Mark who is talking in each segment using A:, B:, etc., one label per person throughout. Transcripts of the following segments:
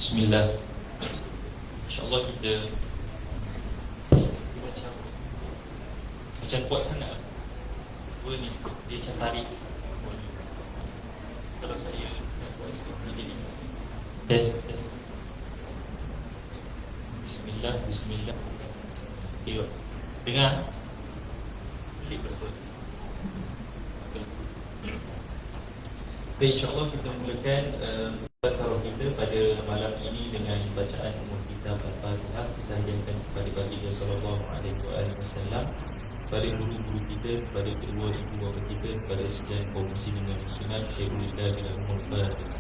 A: Bismillah. InsyaAllah kita macam kuat sangat. Dua ni dia macam tarik. Kalau saya buat seperti ini, test. Bismillah, Bismillah. Tengok, dengar. Klik betul. Baik, insyaAllah kita mulakan tarawih kita pada malam ini dengan bacaan umum kitab Al-Fatihah. Kita hadiahkan kepada baginda sallallahu alaihi wasallam, kepada guru-guru kita, kepada kedua ibu bapa kita, kepada sekalian kaum muslimin dan muslimat. Syaikhulillah bila umur Fatihah.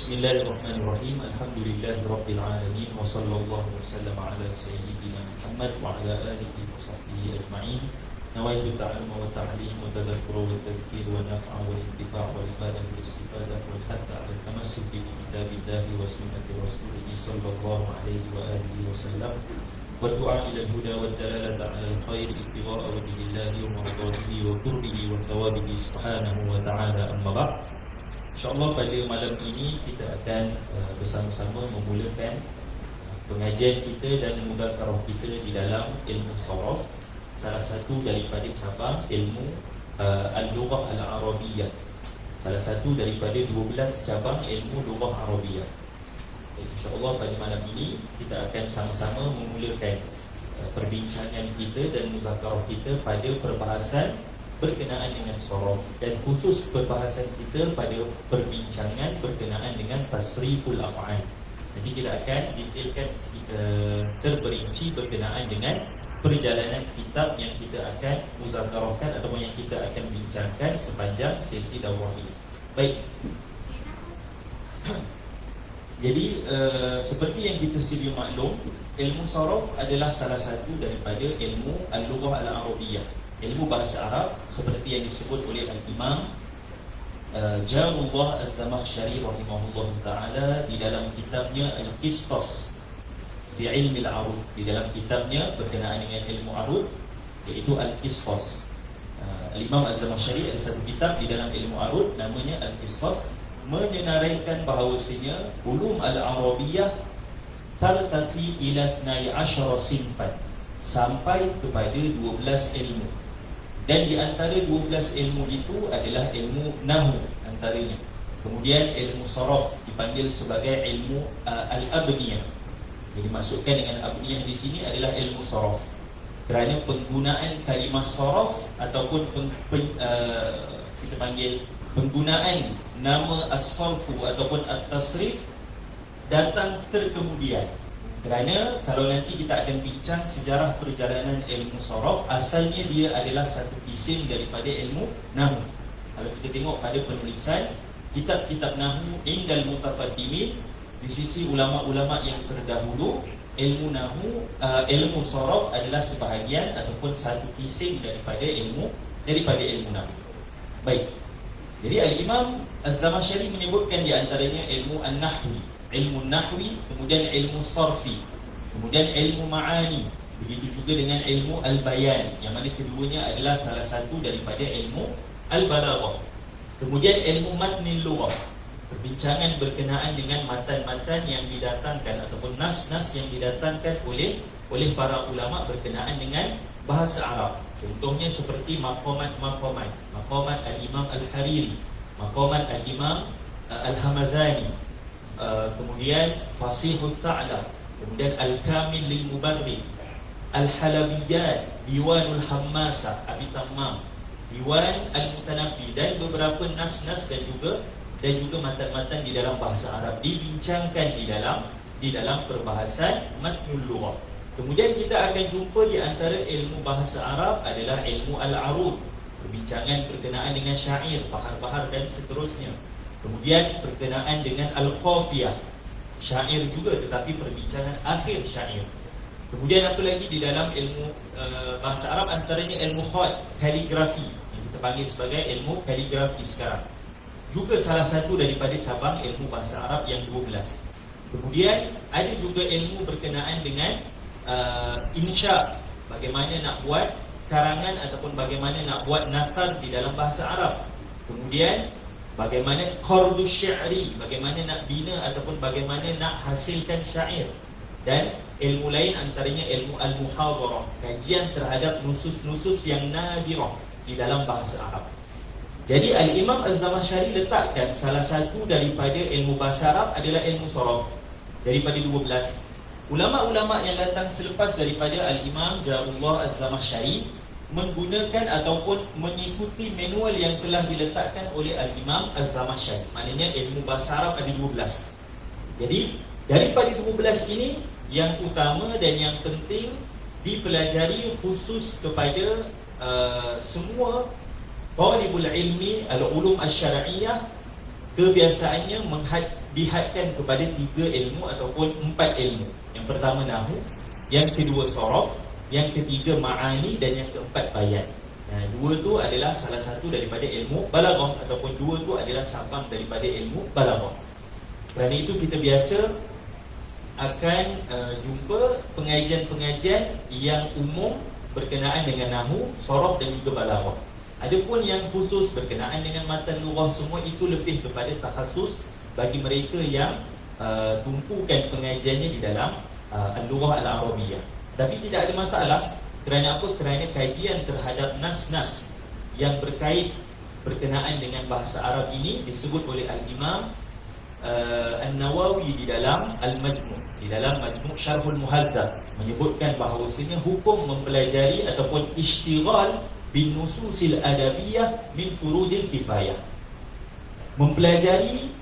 A: Bismillahirrahmanirrahim. Alhamdulillahirabbil alamin wa sallallahu wasallam ala sayyidina Muhammad wa ala alihi wa sahbihi ajma'in. Nawaitu ta'alluma wa ta'lim wa tadhakkura wa tadhkir wa naf'a wa intifa' wa ibadah wa istifadah wa hatta ala tamassuki bi kitabillahi wa sunnati rasulih sallallahu alaihi wa alihi wa sallam wa du'a ila al-huda wa dalalata ala al-khair ittiba'a wajhillahi wa mardatihi wa qurbihi wa thawabihi subhanahu wa ta'ala. Amma ba'd. InsyaAllah pada malam ini kita akan bersama-sama memulakan pengajian kita dan mudzakarah kita di dalam ilmu sharaf, salah satu daripada cabang ilmu al-lughah al-arabiyyah, salah satu daripada 12 cabang ilmu lughah arabiyah. InsyaAllah pada malam ini kita akan sama-sama memulakan perbincangan kita dan mudzakarah kita pada perbahasan berkenaan dengan sharaf, dan khusus perbahasan kita pada perbincangan berkenaan dengan tasriful af'al. Nanti kita akan detailkan terperinci berkenaan dengan perjalanan kitab yang kita akan muzakarahkan ataupun yang kita akan bincangkan sepanjang sesi daurah ini. Baik. Jadi seperti yang kita sedia maklum, ilmu sharaf adalah salah satu daripada ilmu al-lughah al-arabiyyah, ilmu bahasa Arab, seperti yang disebut oleh Al-Imam Jarullah Az-Zamakhsyari rahimahullah ta'ala di dalam kitabnya Al-Qistas fi ilmi al-arud. Di dalam kitabnya berkenaan dengan ilmu arud, iaitu Al-Qistas. Al-Imam Az-Zamakhsyari ada satu kitab di dalam ilmu arud namanya Al-Qistas, menyenaraikan bahawasanya ulum al-arabiyyah tartaqi ila 12 sinfan, sampai kepada 12 ilmu. Dan di antara 12 ilmu itu adalah ilmu nahwu antaranya. Kemudian ilmu sharaf dipanggil sebagai ilmu al-abniyah. Jadi maksudkan dengan abniyah di sini adalah ilmu sharaf, kerana penggunaan kalimah sharaf ataupun kita panggil penggunaan nama as-sarfu ataupun at-tasrif datang terkemudian. Kerana kalau nanti kita akan bincang sejarah perjalanan ilmu sharaf, asalnya dia adalah satu kisim daripada ilmu nahwu. Kalau kita tengok pada penulisan kitab-kitab nahwu indal mutaqaddimin, di sisi ulama-ulama yang terdahulu, ilmu nahwu, ilmu sharaf adalah sebahagian ataupun satu kisim daripada ilmu nahwu. Baik. Jadi Al-Imam Az-Zamakhsyari menyebutkan di antaranya ilmu an-nahwi, ilmu nahwi, kemudian ilmu sarfi, kemudian ilmu ma'ani, begitu juga dengan ilmu al-bayan, yang mana keduanya adalah salah satu daripada ilmu al-balaghah. Kemudian ilmu matnil lughah, perbincangan berkenaan dengan matan-matan yang didatangkan ataupun nas-nas yang didatangkan oleh para ulama berkenaan dengan bahasa Arab. Contohnya seperti maqamat al-Imam al-Hariri, maqamat al-Imam al-Hamadani, kemudian Fasihul Ta'la, kemudian Al-Kamil lil Mubarrid, Al-Halabiyat, Diwanul Hammasa Abi Tammam, Diwan Al-Mutanabbi, dan beberapa nas-nas dan juga matan-matan di dalam bahasa Arab dibincangkan di dalam perbahasan matnul lughah. Kemudian kita akan jumpa di antara ilmu bahasa Arab adalah ilmu al-arud, perbincangan berkenaan dengan syair, bahar-bahar dan seterusnya. Kemudian berkenaan dengan al-qafiyah, syair juga tetapi perbincangan akhir syair. Kemudian apa lagi di dalam ilmu bahasa Arab, antaranya ilmu khat, kaligrafi, yang kita kita panggil sebagai ilmu kaligrafi sekarang. Juga salah satu daripada cabang ilmu bahasa Arab yang 12. Kemudian ada juga ilmu berkenaan dengan insya, bagaimana nak buat karangan ataupun bagaimana nak buat nasar di dalam bahasa Arab. Kemudian bagaimana qardus syi'ri, bagaimana nak bina ataupun bagaimana nak hasilkan syair. Dan ilmu lain antaranya ilmu al-muhadarah, kajian terhadap nusus-nusus yang nadirah di dalam bahasa Arab. Jadi Al-Imam Az-Zamakhsyari letakkan salah satu daripada ilmu bahasa Arab adalah ilmu sharaf daripada 12. Ulama-ulama yang datang selepas daripada Al-Imam Jarullah Az-Zamakhsyari menggunakan ataupun mengikuti manual yang telah diletakkan oleh Al-Imam Az-Zamakhsyari. Maknanya ilmu bahasa Arab ada 12. Jadi daripada 12 ini, yang utama dan yang penting dipelajari khusus kepada semua talibul ilmi al-ulum asy-syar'iyyah, kebiasaannya dihadkan kepada 3 ilmu ataupun 4 ilmu. Yang pertama nahwu, yang kedua sharaf, yang ketiga ma'ani dan yang keempat bayan. Nah, 2 tu adalah salah satu daripada ilmu balaghah ataupun 2 tu adalah cabang daripada ilmu balaghah. Kerana itu kita biasa akan jumpa pengajian-pengajian yang umum berkenaan dengan nahwu, sharaf dan juga balaghah. Adapun yang khusus berkenaan dengan matan lughah, semua itu lebih kepada takhasus bagi mereka yang tumpukan pengajiannya di dalam al-lughah al-arabiyah. Tapi tidak ada masalah. Kerana apa? Kerana kajian terhadap nas-nas yang berkenaan dengan bahasa Arab ini disebut oleh Al-Imam An-Nawawi di dalam Al-Majmu', di dalam Majmu' Syarhul Muhazzab, menyebutkan bahawasanya hukum mempelajari ataupun ishtighal bin nususil adabiyah min furudil kifayah, mempelajari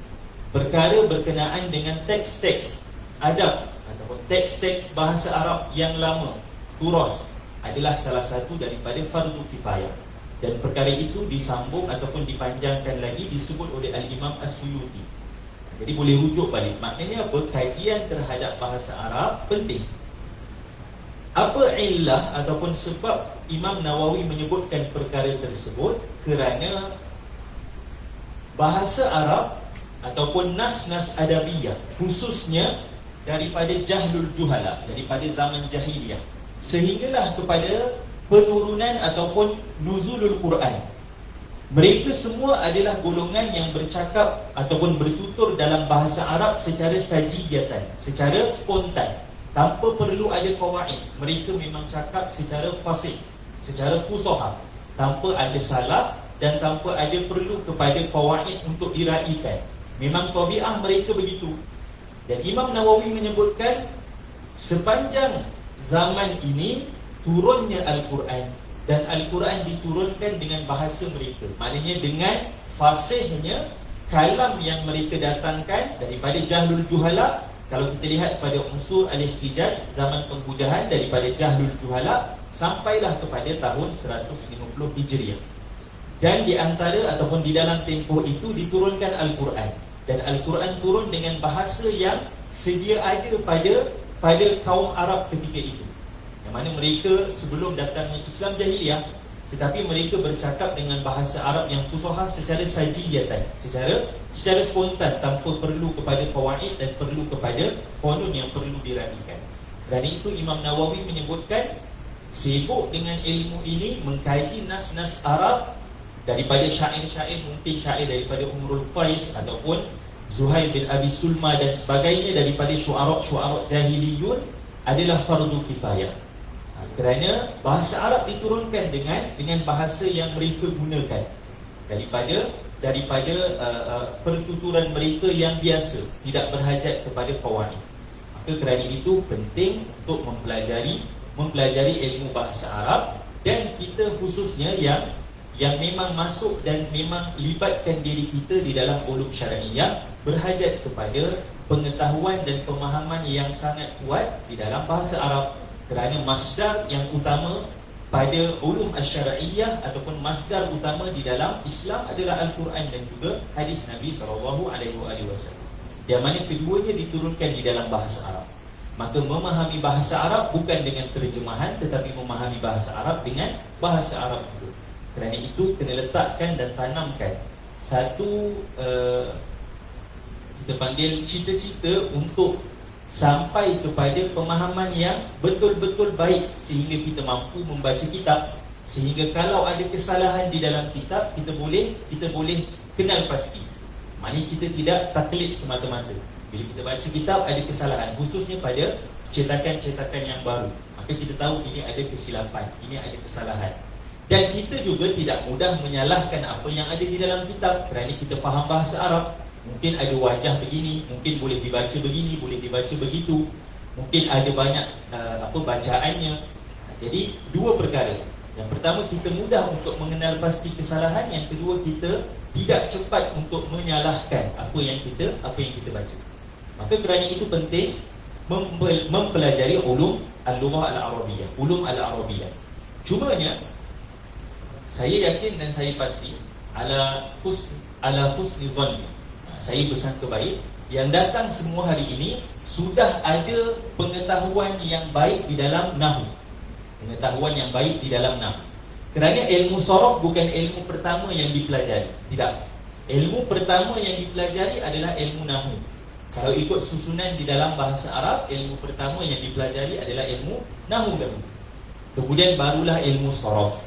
A: perkara berkenaan dengan teks-teks adab ataupun teks-teks bahasa Arab yang lama, turas, adalah salah satu daripada fardu kifayah. Dan perkara itu disambung ataupun dipanjangkan lagi disebut oleh Al-Imam As-Suyuti. Jadi boleh rujuk balik. Maknanya apa? Kajian terhadap bahasa Arab penting. Apa illah ataupun sebab Imam Nawawi menyebutkan perkara tersebut? Kerana bahasa Arab ataupun nas-nas adabiyah, khususnya daripada jahlul juhala, daripada zaman jahiliyah, sehinggalah kepada penurunan ataupun nuzulul Quran. Mereka semua adalah golongan yang bercakap ataupun bertutur dalam bahasa Arab secara sajiyatan, secara spontan, tanpa perlu ada qawaid. Mereka memang cakap secara fasih, secara fusaha, tanpa ada salah dan tanpa ada perlu kepada qawaid untuk diraikan. Memang tabiat mereka begitu. Dan Imam Nawawi menyebutkan sepanjang zaman ini turunnya Al-Quran, dan Al-Quran diturunkan dengan bahasa mereka. Maknanya dengan fasihnya kalam yang mereka datangkan daripada jahlul juhala. Kalau kita lihat pada unsur al-ihtijaj, zaman penghujahan, daripada jahlul juhala sampailah kepada tahun 150 Hijriah. Dan di antara ataupun di dalam tempoh itu diturunkan Al-Quran. Dan Al-Quran turun dengan bahasa yang sedia ada pada kaum Arab ketika itu, yang mana mereka sebelum datangnya Islam jahiliyah, tetapi mereka bercakap dengan bahasa Arab yang fusaha secara sajiyatan, secara spontan, tanpa perlu kepada qawaid dan perlu kepada qanun yang perlu diraihkan. Dan itu Imam Nawawi menyebutkan sibuk dengan ilmu ini, mengkaji nas-nas Arab daripada syair-syair, mungkin syair daripada Umrul Qais ataupun Zuhair bin Abi Sulma dan sebagainya, daripada syu'ara' jahiliyun, adalah fardu kifayah. Kerana bahasa Arab diturunkan dengan bahasa yang mereka gunakan, daripada pertuturan mereka yang biasa, tidak berhajat kepada qawaid. Maka kerana itu penting untuk mempelajari ilmu bahasa Arab. Dan kita khususnya yang memang masuk dan memang libatkan diri kita di dalam ulum syar'iyyah, berhajat kepada pengetahuan dan pemahaman yang sangat kuat di dalam bahasa Arab. Kerana masdar yang utama pada ulum asy-syar'iyyah ataupun masdar utama di dalam Islam adalah Al-Quran dan juga hadis Nabi SAW, yang mana keduanya diturunkan di dalam bahasa Arab. Maka memahami bahasa Arab bukan dengan terjemahan, tetapi memahami bahasa Arab dengan bahasa Arab juga. Kerana itu kena letakkan dan tanamkan satu kita panggil cita-cita untuk sampai kepada pemahaman yang betul-betul baik, sehingga kita mampu membaca kitab, sehingga kalau ada kesalahan di dalam kitab, kita boleh kenal pasti. Maknanya kita tidak taklid semata-mata. Bila kita baca kitab ada kesalahan, khususnya pada cetakan-cetakan yang baru, maka kita tahu ini ada kesilapan, ini ada kesalahan. Dan kita juga tidak mudah menyalahkan apa yang ada di dalam kitab, kerana kita faham bahasa Arab. Mungkin ada wajah begini, mungkin boleh dibaca begini, boleh dibaca begitu, mungkin ada banyak bacaannya. Jadi dua perkara. Yang pertama, kita mudah untuk mengenal pasti kesalahan. Yang kedua, kita tidak cepat untuk menyalahkan apa yang kita baca. Maka kerana itu penting mempelajari ulum al-lughah al-arabiyah, ulum al-arabiyah. Cumanya saya yakin dan saya pasti ala husni zanni, saya bersangka baik yang datang semua hari ini sudah ada pengetahuan yang baik di dalam nahwu. Pengetahuan yang baik di dalam nahwu. Kerana ilmu sharaf bukan ilmu pertama yang dipelajari. Tidak. Ilmu pertama yang dipelajari adalah ilmu nahwu. Kalau ikut susunan di dalam bahasa Arab, ilmu pertama yang dipelajari adalah ilmu nahwu dahulu. Kemudian barulah ilmu sharaf.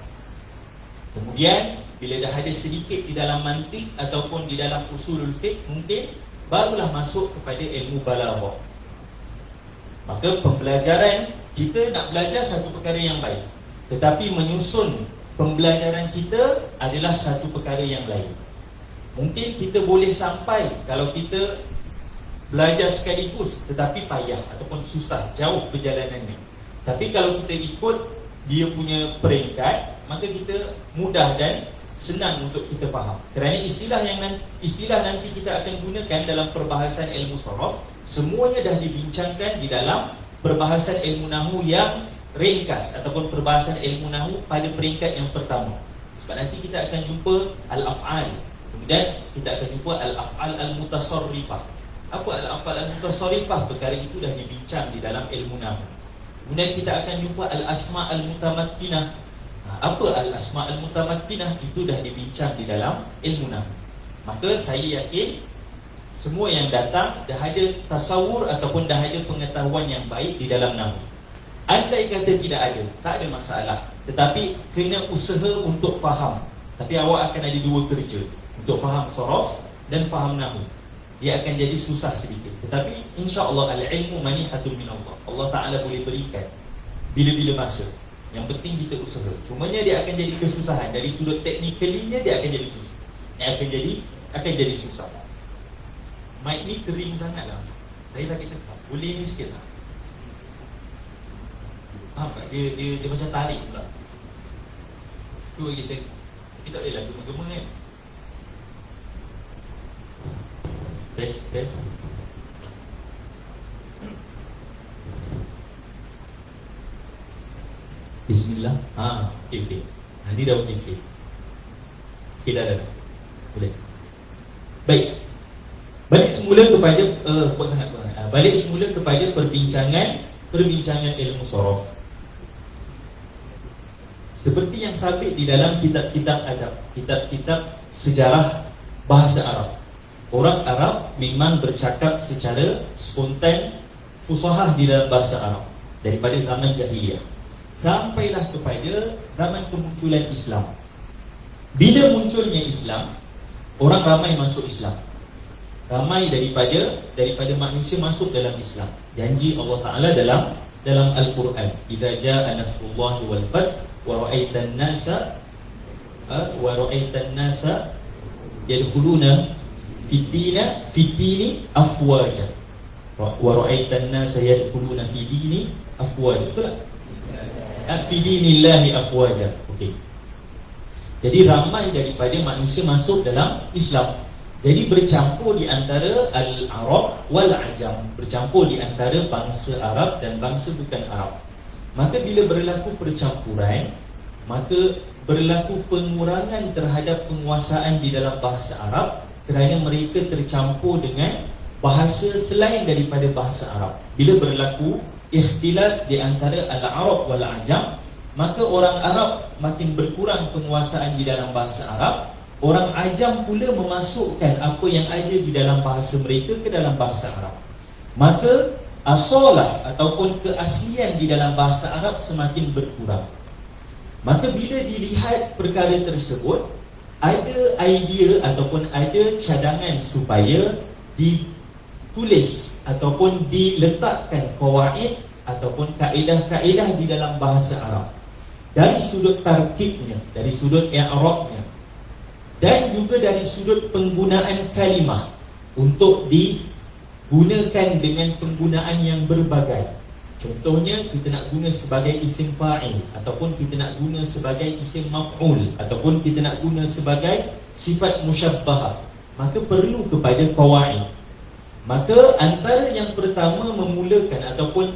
A: Kemudian bila dah ada sedikit di dalam mantiq ataupun di dalam usulul fiqh, mungkin barulah masuk kepada ilmu balaghah. Maka pembelajaran kita nak belajar satu perkara yang baik, tetapi menyusun pembelajaran kita adalah satu perkara yang lain. Mungkin kita boleh sampai kalau kita belajar sekaligus, tetapi payah ataupun susah, jauh perjalanannya. Tapi kalau kita ikut dia punya peringkat, maka kita mudah dan senang untuk kita faham. Kerana istilah nanti kita akan gunakan dalam perbahasan ilmu sharaf, semuanya dah dibincangkan di dalam perbahasan ilmu nahwu yang ringkas ataupun perbahasan ilmu nahwu pada peringkat yang pertama. Sebab nanti kita akan jumpa al-af'al, kemudian kita akan jumpa al-af'al al-mutasarrifah. Apa al-af'al al-mutasarrifah? Perkara itu dah dibincang di dalam ilmu nahwu. Kemudian kita akan jumpa al-asma' al-mutamakkinah. Apa al-asma' al-mutamakkinah? Itu dah dibincang di dalam ilmu nahwu. Maka saya yakin semua yang datang dah ada tasawur ataupun dah ada pengetahuan yang baik di dalam nahwu. Andai kata tidak ada, tak ada masalah. Tetapi kena usaha untuk faham. Tapi awak akan ada dua kerja, untuk faham sharaf dan faham nahwu. Dia akan jadi susah sedikit, tetapi insya-Allah al-ilmu manihatun min Allah. Allah Ta'ala boleh berikan bila-bila masa. Yang penting kita usaha. Cumanya dia akan jadi kesusahan. Dari sudut teknikalinya dia akan jadi susah. Akan jadi susah. Mic ni kering sangat lah. Saya lagi tekan. Boleh ni sikit lah. Faham tak? Dia macam tarik pula. Tu lagi saya. Tapi tak boleh lah gema-gema kan. Test. Bismillah. Okey. Ini dah okey sikit. Okey dah. Boleh. Baik. Balik semula kepada balik semula kepada perbincangan ilmu sharaf. Seperti yang sabit di dalam kitab-kitab adab, kitab-kitab sejarah bahasa Arab. Orang Arab memang bercakap secara spontan, fusahah di dalam bahasa Arab daripada zaman jahiliyah. Sampailah kepada zaman kemunculan Islam. Bila munculnya Islam, orang ramai masuk Islam. Ramai daripada manusia masuk dalam Islam. Janji Allah Ta'ala dalam Al-Quran, idza jaa nasrullahi wal fath wa ra'aitan nasa yadkhuluna fid-dini afwaja. Wa ra'aitan nasa yadkhuluna fid-dini afwaja. Betul tak? Fi dinillahi afwaja. Okey. Jadi ramai daripada manusia masuk dalam Islam. Jadi bercampur di antara al-Arab wal Ajam, bercampur di antara bangsa Arab dan bangsa bukan Arab. Maka bila berlaku percampuran, maka berlaku pengurangan terhadap penguasaan di dalam bahasa Arab kerana mereka tercampur dengan bahasa selain daripada bahasa Arab. Bila berlaku ikhtilat di antara al-Arab wal Ajam, maka orang Arab makin berkurang penguasaan di dalam bahasa Arab, orang ajam pula memasukkan apa yang ada di dalam bahasa mereka ke dalam bahasa Arab. Maka asalah ataupun keaslian di dalam bahasa Arab semakin berkurang. Maka bila dilihat perkara tersebut, ada idea ataupun ada cadangan supaya ditulis ataupun diletakkan qawaid ataupun kaedah-kaedah di dalam bahasa Arab dari sudut tarkibnya, dari sudut i'rabnya, dan juga dari sudut penggunaan kalimah untuk digunakan dengan penggunaan yang berbagai. Contohnya, kita nak guna sebagai isim fa'il, ataupun kita nak guna sebagai isim maf'ul, ataupun kita nak guna sebagai sifat musyabbahah, maka perlu kepada qawaid. Maka antara yang pertama memulakan ataupun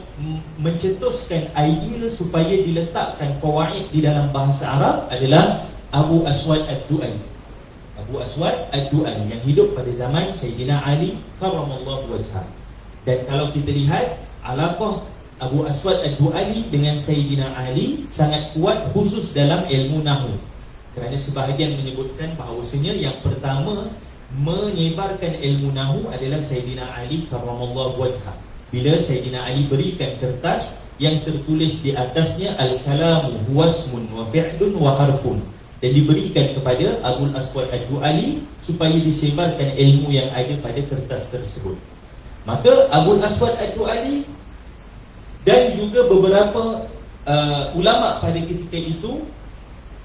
A: mencetuskan idea supaya diletakkan qawaid di dalam bahasa Arab adalah Abu Aswad Ad-Du'ali. Abu Aswad Ad-Du'ali yang hidup pada zaman Sayyidina Ali karramallahu wajhah. Dan kalau kita lihat alaqah Abu Aswad Ad-Du'ali dengan Sayyidina Ali sangat kuat, khusus dalam ilmu nahwu. Kerana sebahagian menyebutkan bahawasanya yang pertama menyebarkan ilmu nahwu adalah Sayyidina Ali karramallahu wajhah. Bila Sayyidina Ali berikan kertas yang tertulis di atasnya al-kalamu huwasmun wa fi'lun wa harfun, dan diberikan kepada Abu Aswad Ad-Du'ali supaya disebarkan ilmu yang ada pada kertas tersebut. Maka Abu Aswad Ad-Du'ali dan juga beberapa ulama pada ketika itu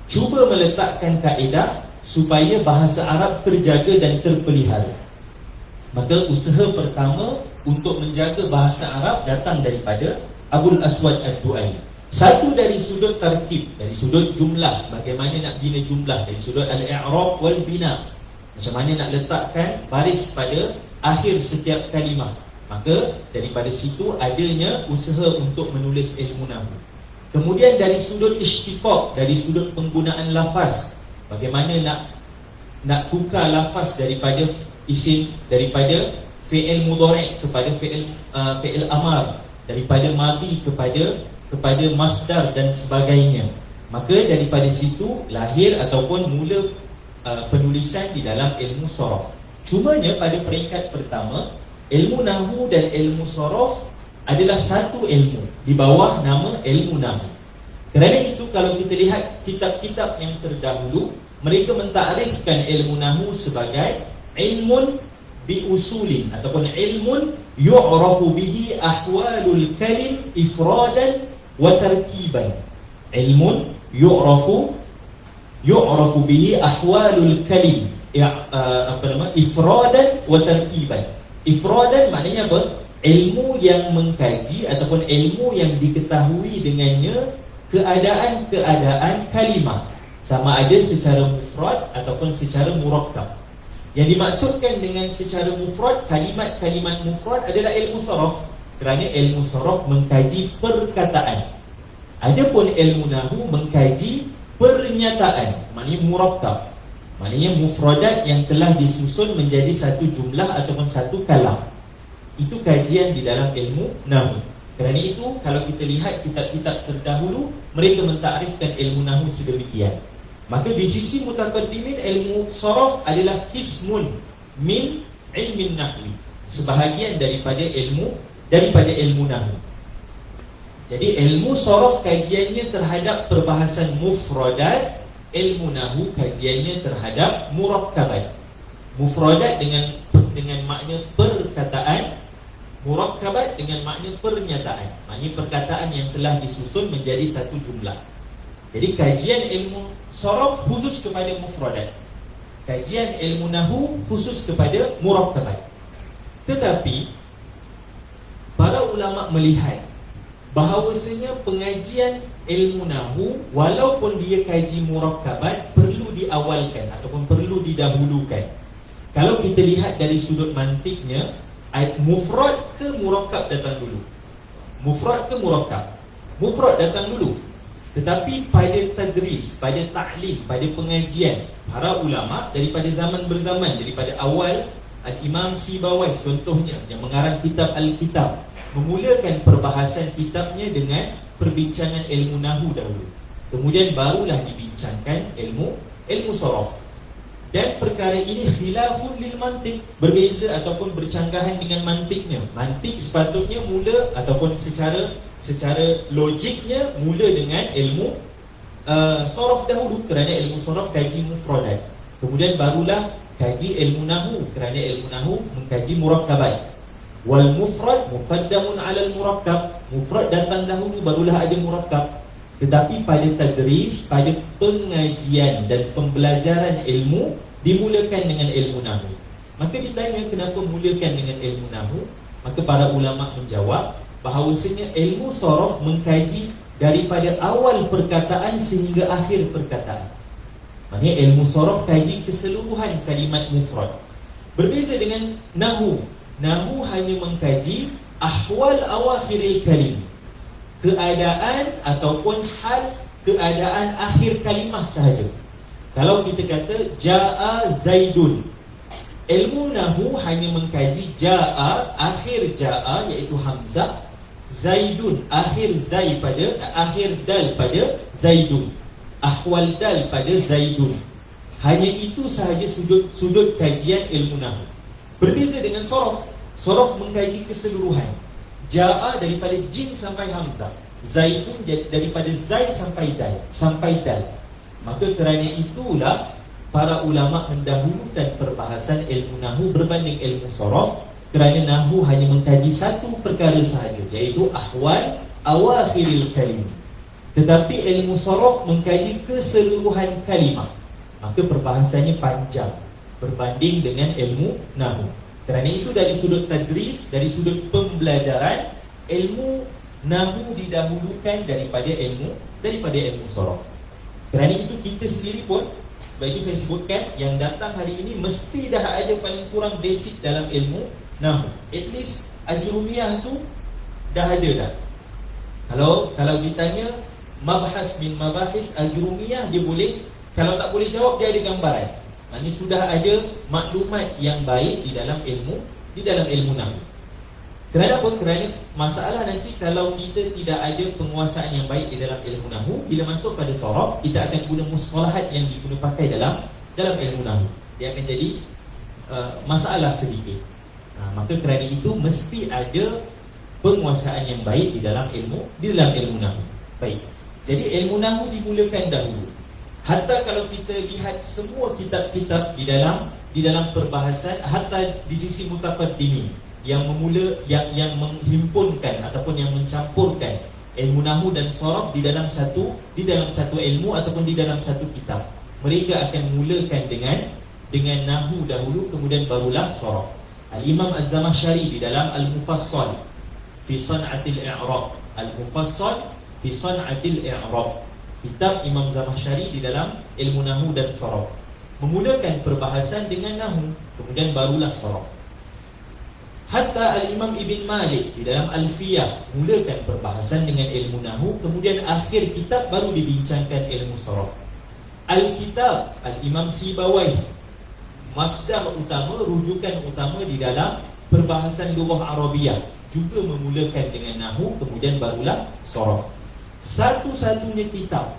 A: cuba meletakkan kaedah supaya bahasa Arab terjaga dan terpelihara. Maka usaha pertama untuk menjaga bahasa Arab datang daripada Abu Aswad Ad-Du'ali. Satu dari sudut tarkib, dari sudut jumlah, bagaimana nak bina jumlah, dari sudut al-i'rab wal bina, macam mana nak letakkan baris pada akhir setiap kalimah. Maka daripada situ adanya usaha untuk menulis ilmu nahwu. Kemudian dari sudut ishtiqaq, dari sudut penggunaan lafaz, bagaimana nak tukar lafaz daripada isim, daripada fi'il mudhari' kepada fi'il amar, daripada madhi kepada masdar dan sebagainya. Maka daripada situ lahir ataupun mula penulisan di dalam ilmu sorof. Cumanya pada peringkat pertama, ilmu nahwu dan ilmu sorof adalah satu ilmu di bawah nama ilmu nahwu. Kerana itu kalau kita lihat kitab-kitab yang terdahulu, mereka mentarifkan ilmu nahwu sebagai ilmun biusulin ataupun ilmun yu'rafu bihi ahwalul kalim ifradan wa tarkiban. Ilmun yu'rafu bihi ahwalul kalim ifradan wa tarkiban. Ifradan maknanya apa? Ilmu yang mengkaji ataupun ilmu yang diketahui dengannya keadaan-keadaan kalimah, sama ada secara mufrad ataupun secara murakkab. Yang dimaksudkan dengan secara mufrad, kalimat-kalimat mufrad adalah ilmu sorof, kerana ilmu sorof mengkaji perkataan. Adapun ilmu nahwu mengkaji pernyataan, maknanya murakkab, maknanya mufradat yang telah disusun menjadi satu jumlah ataupun satu kalam. Itu kajian di dalam ilmu nahwu. Kerana itu kalau kita lihat kitab-kitab terdahulu, mereka mentakrifkan ilmu nahwu sedemikian. Maka di sisi mutaqaddimin, ilmu sorof adalah qismun min ilmin nahwi, sebahagian daripada ilmu nahwu. Jadi ilmu sorof kajiannya terhadap perbahasan mufradat, ilmu nahwu kajiannya terhadap murakkabat. Mufradat dengan makna perkataan, murakkabat dengan makna pernyataan, maknanya perkataan yang telah disusun menjadi satu jumlah. Jadi kajian ilmu sorof khusus kepada mufradat, kajian ilmu nahwu khusus kepada murakkabat. Tetapi para ulama melihat bahawasanya pengajian ilmu nahwu, walaupun dia kaji murakkabat, perlu diawalkan ataupun perlu didahulukan. Kalau kita lihat dari sudut mantiknya, mufrad ke murakkab datang dulu? Mufrad ke murakkab? Mufrad datang dulu. Tetapi pada tadris, pada ta'lim, pada pengajian, para ulama daripada zaman berzaman, daripada awal Al-Imam Sibawai contohnya yang mengarang kitab Al-Kitab, memulakan perbahasan kitabnya dengan perbincangan ilmu nahwu dahulu. kemudian barulah dibincangkan ilmu sorof. Dan perkara ini khilafun lil mantiq, berbeza ataupun bercanggahan dengan mantiknya. Mantik sepatutnya mula ataupun secara logiknya mula dengan ilmu sorof dahulu, kerana ilmu sorof kaji mufradat. Kemudian barulah kaji ilmu nahu, kerana ilmu nahu mengkaji murakkabat. Wal mufrad muqaddamun 'ala al murakkab, mufrad datang dahulu barulah ada murakkab. Tetapi pada tadris, pada pengajian dan pembelajaran ilmu, dimulakan dengan ilmu nahu. Maka ditanya kenapa mulakan dengan ilmu nahu? Maka para ulama menjawab bahawasanya ilmu sorof mengkaji daripada awal perkataan sehingga akhir perkataan. Maksudnya ilmu sorof kaji keseluruhan kalimat mufrad. Berbeza dengan nahu. Nahu hanya mengkaji ahwal awakhiril kalim, keadaan ataupun hal keadaan akhir kalimah sahaja. Kalau kita kata jaa zaidun, ilmu nahu hanya mengkaji jaa, akhir jaa iaitu hamzah, zaidun, akhir zai pada akhir dal pada zaidun, ahwal dal pada zaidun. Hanya itu sahaja sudut kajian ilmu nahu. Berbeza dengan sorof. Sorof mengkaji keseluruhan. Jaa daripada jim sampai hamzah, zaidun daripada zai sampai dal. Maka kerana itulah para ulama mendahulukan perbahasan ilmu nahu berbanding ilmu sorof, kerana nahu hanya mengkaji satu perkara sahaja, iaitu ahwal awakhiril kalim. Tetapi ilmu sorof mengkaji keseluruhan kalimah. Maka perbahasannya panjang berbanding dengan ilmu nahu. Kerana itu dari sudut tadris, dari sudut pembelajaran, ilmu nahu didahulukan daripada ilmu sorof. Kerana itu kita sendiri pun, sebab itu saya sebutkan, yang datang hari ini mesti dah ada paling kurang basic dalam ilmu nahu. At least ajrumiyah tu dah ada dah. Kalau ditanya mabhas min mabahis ajrumiyah, dia boleh. Kalau tak boleh jawab, dia ada gambaran. Maksudnya sudah ada maklumat yang baik di dalam ilmu nahu. Kerana apa? Kerana masalah nanti kalau kita tidak ada penguasaan yang baik di dalam ilmu nahu, bila masuk pada sorof, kita akan guna mustalahat yang diguna pakai dalam ilmu nahu. Dia akan jadi masalah sedikit. Maka kerana itu mesti ada penguasaan yang baik di dalam ilmu nahu. Baik. Jadi ilmu nahu dimulakan dahulu. Hatta kalau kita lihat semua kitab-kitab di dalam perbahasan, hatta di sisi mutaqaddimin yang menghimpunkan ataupun yang mencampurkan ilmu nahu dan sorof di dalam satu ilmu ataupun di dalam satu kitab, mereka akan mulakan dengan nahu dahulu, kemudian barulah sorof. Al-Imam Az-Zamakhsyari di dalam Al-Mufassal fi San'atil I'rab, Al-Mufassal fi San'atil I'rab, kitab Imam Zamakhsyari di dalam ilmu nahu dan sorof, memulakan perbahasan dengan nahu, kemudian barulah sorof. Hatta Al-Imam Ibn Malik di dalam Alfiyah mulakan perbahasan dengan ilmu nahu, kemudian akhir kitab baru dibincangkan ilmu sorof. Al-Kitab Al-Imam Sibawayh, masdar utama, rujukan utama di dalam perbahasan lughah Arabiyah, juga memulakan dengan nahu, kemudian barulah sorof. Satu-satunya kitab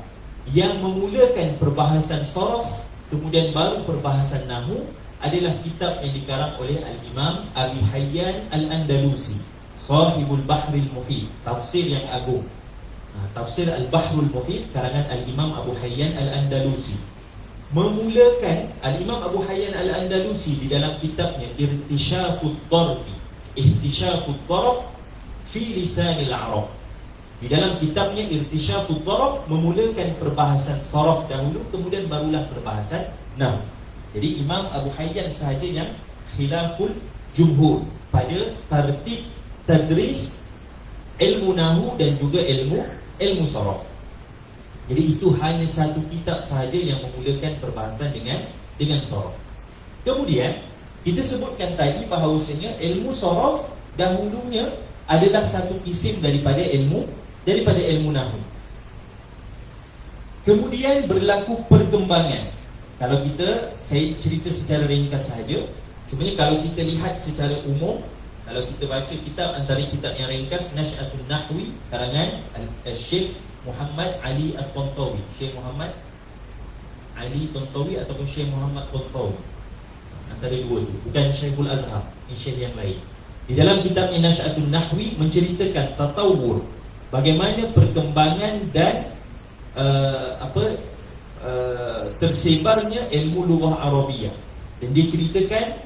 A: yang memulakan perbahasan sorof kemudian baru perbahasan nahu adalah kitab yang dikarang oleh Al-Imam Abi Hayyan Al-Andalusi, Sahibul Bahril Muhit, tafsir yang agung. Tafsir Al-Bahrul Muhit karangan Al-Imam Abu Hayyan Al-Andalusi. Memulakan Al-Imam Abu Hayyan Al-Andalusi di dalam kitabnya Irtisyafud Darbi, Ihtisyafud Darb fi Lisanil Arab. Di dalam kitabnya Irtisyafud Darb memulakan perbahasan sorof dahulu, kemudian barulah perbahasan nahu. Jadi Imam Abu Hayyan sahaja yang khilaful jumhur pada tertib tadris ilmu nahu dan juga ilmu sorof. Jadi itu hanya satu kitab sahaja yang memulakan perbahasan dengan sorof. Kemudian kita sebutkan tadi bahawasanya ilmu sorof dahulunya adalah satu isim daripada ilmu nahu. Kemudian berlaku perkembangan. Kalau saya cerita secara ringkas sahaja. Cuma kalau kita lihat secara umum, kalau kita baca kitab, antara kitab yang ringkas Nash'atun Nahwi karangan Al-Syekh Muhammad Ali At-Tantawi, Syekh Muhammad Ali Tantawi ataupun Syekh Muhammad Tantawi, antara dua tu, bukan Syekhul Azhar, ini syekh yang lain. Di dalam kitab Nasy'atun Nahwi menceritakan tatawur, bagaimana perkembangan dan tersebarnya ilmu lughah Arabiyah. Dan dia ceritakan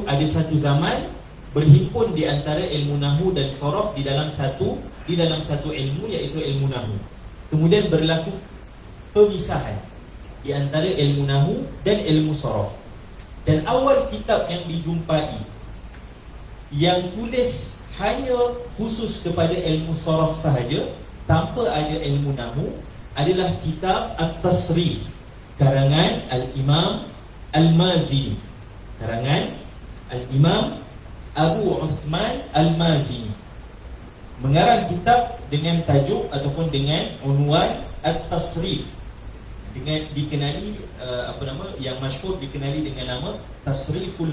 A: ada satu zaman berhimpun di antara ilmu nahwu dan sharaf di dalam satu ilmu, iaitu ilmu nahwu. Kemudian berlaku pemisahan di antara ilmu nahwu dan ilmu sharaf. Dan awal kitab yang dijumpai yang tulis hanya khusus kepada ilmu sharaf sahaja, tanpa ada ilmu nahwu, adalah kitab At-Tasrif karangan Al-Imam Al-Mazini. Karangan Al-Imam Abu Uthman Al-Mazini mengarang kitab dengan tajuk ataupun dengan unwan At-Tasrif, dengan dikenali yang masyhur dikenali dengan nama Tasriful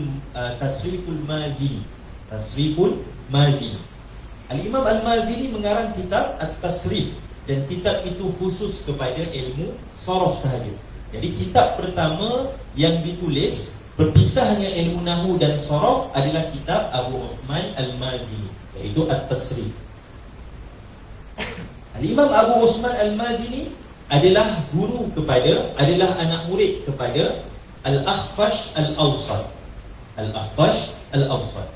A: Mazini. Tasriful Mazini. Al-Imam Al-Mazini mengarang kitab At-Tasrif, dan kitab itu khusus kepada ilmu sharaf sahaja. Jadi kitab pertama yang ditulis berpisahnya ilmu nahwu dan sharaf adalah kitab Abu Uthman Al-Mazini, iaitu At-Tasrif. Al-Imam Abu Uthman Al-Mazini adalah anak murid kepada Al-Akhfash Al-Awsat. Al-Akhfash Al-Awsat.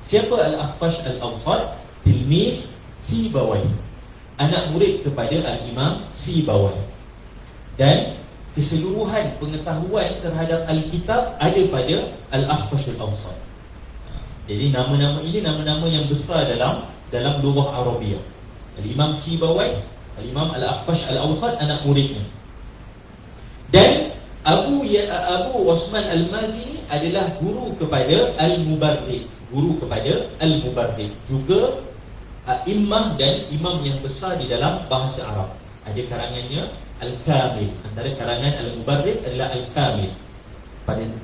A: Siapa Al-Akhfash Al-Awsat? Tilmiz Sibawahi, anak murid kepada Al-Imam Sibawahi. Dan keseluruhan pengetahuan terhadap Alkitab ada pada Al-Akhfash Al-Awsat. Jadi nama-nama ini nama-nama yang besar dalam lughah Arabiyah. Al-Imam Sibawahi, Al-Imam Al-Akhfash Al-Awsat, anak muridnya. Dan Abu Uthman Al-Mazini adalah guru kepada Al-Mubarrid, juga immah dan imam yang besar di dalam bahasa Arab. Ada karangannya Al-Kamil. Antara karangan Al-Mubarrid adalah Al-Kamil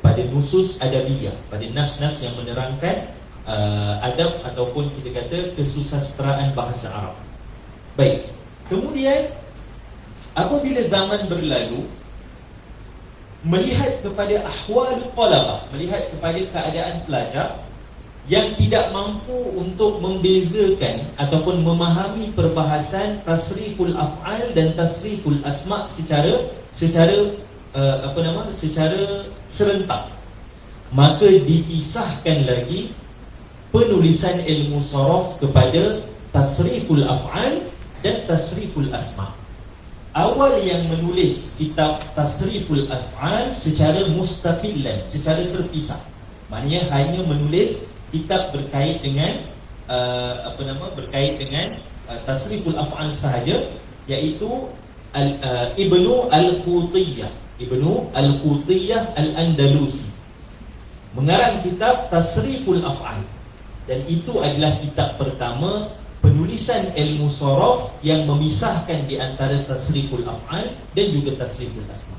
A: pada nusus adabiyah, pada nas-nas yang menerangkan adab ataupun kita kata kesusasteraan bahasa Arab. Baik. Kemudian apabila zaman berlalu, melihat kepada ahwal talabah, melihat kepada keadaan pelajar yang tidak mampu untuk membezakan ataupun memahami perbahasan tasriful af'al dan tasriful asma' secara serentak, maka dipisahkan lagi penulisan ilmu sharaf kepada tasriful af'al dan tasriful asma'. Awal yang menulis kitab tasriful af'al secara mustaqillan, secara terpisah, maknanya hanya menulis kitab berkait dengan tasriful af'al sahaja, iaitu Ibnu Al-Qutiyah Al-Andalusi mengarang kitab Tasriful Af'al, dan itu adalah kitab pertama penulisan ilmu sharaf yang memisahkan di antara tasriful af'al dan juga tasriful asma'.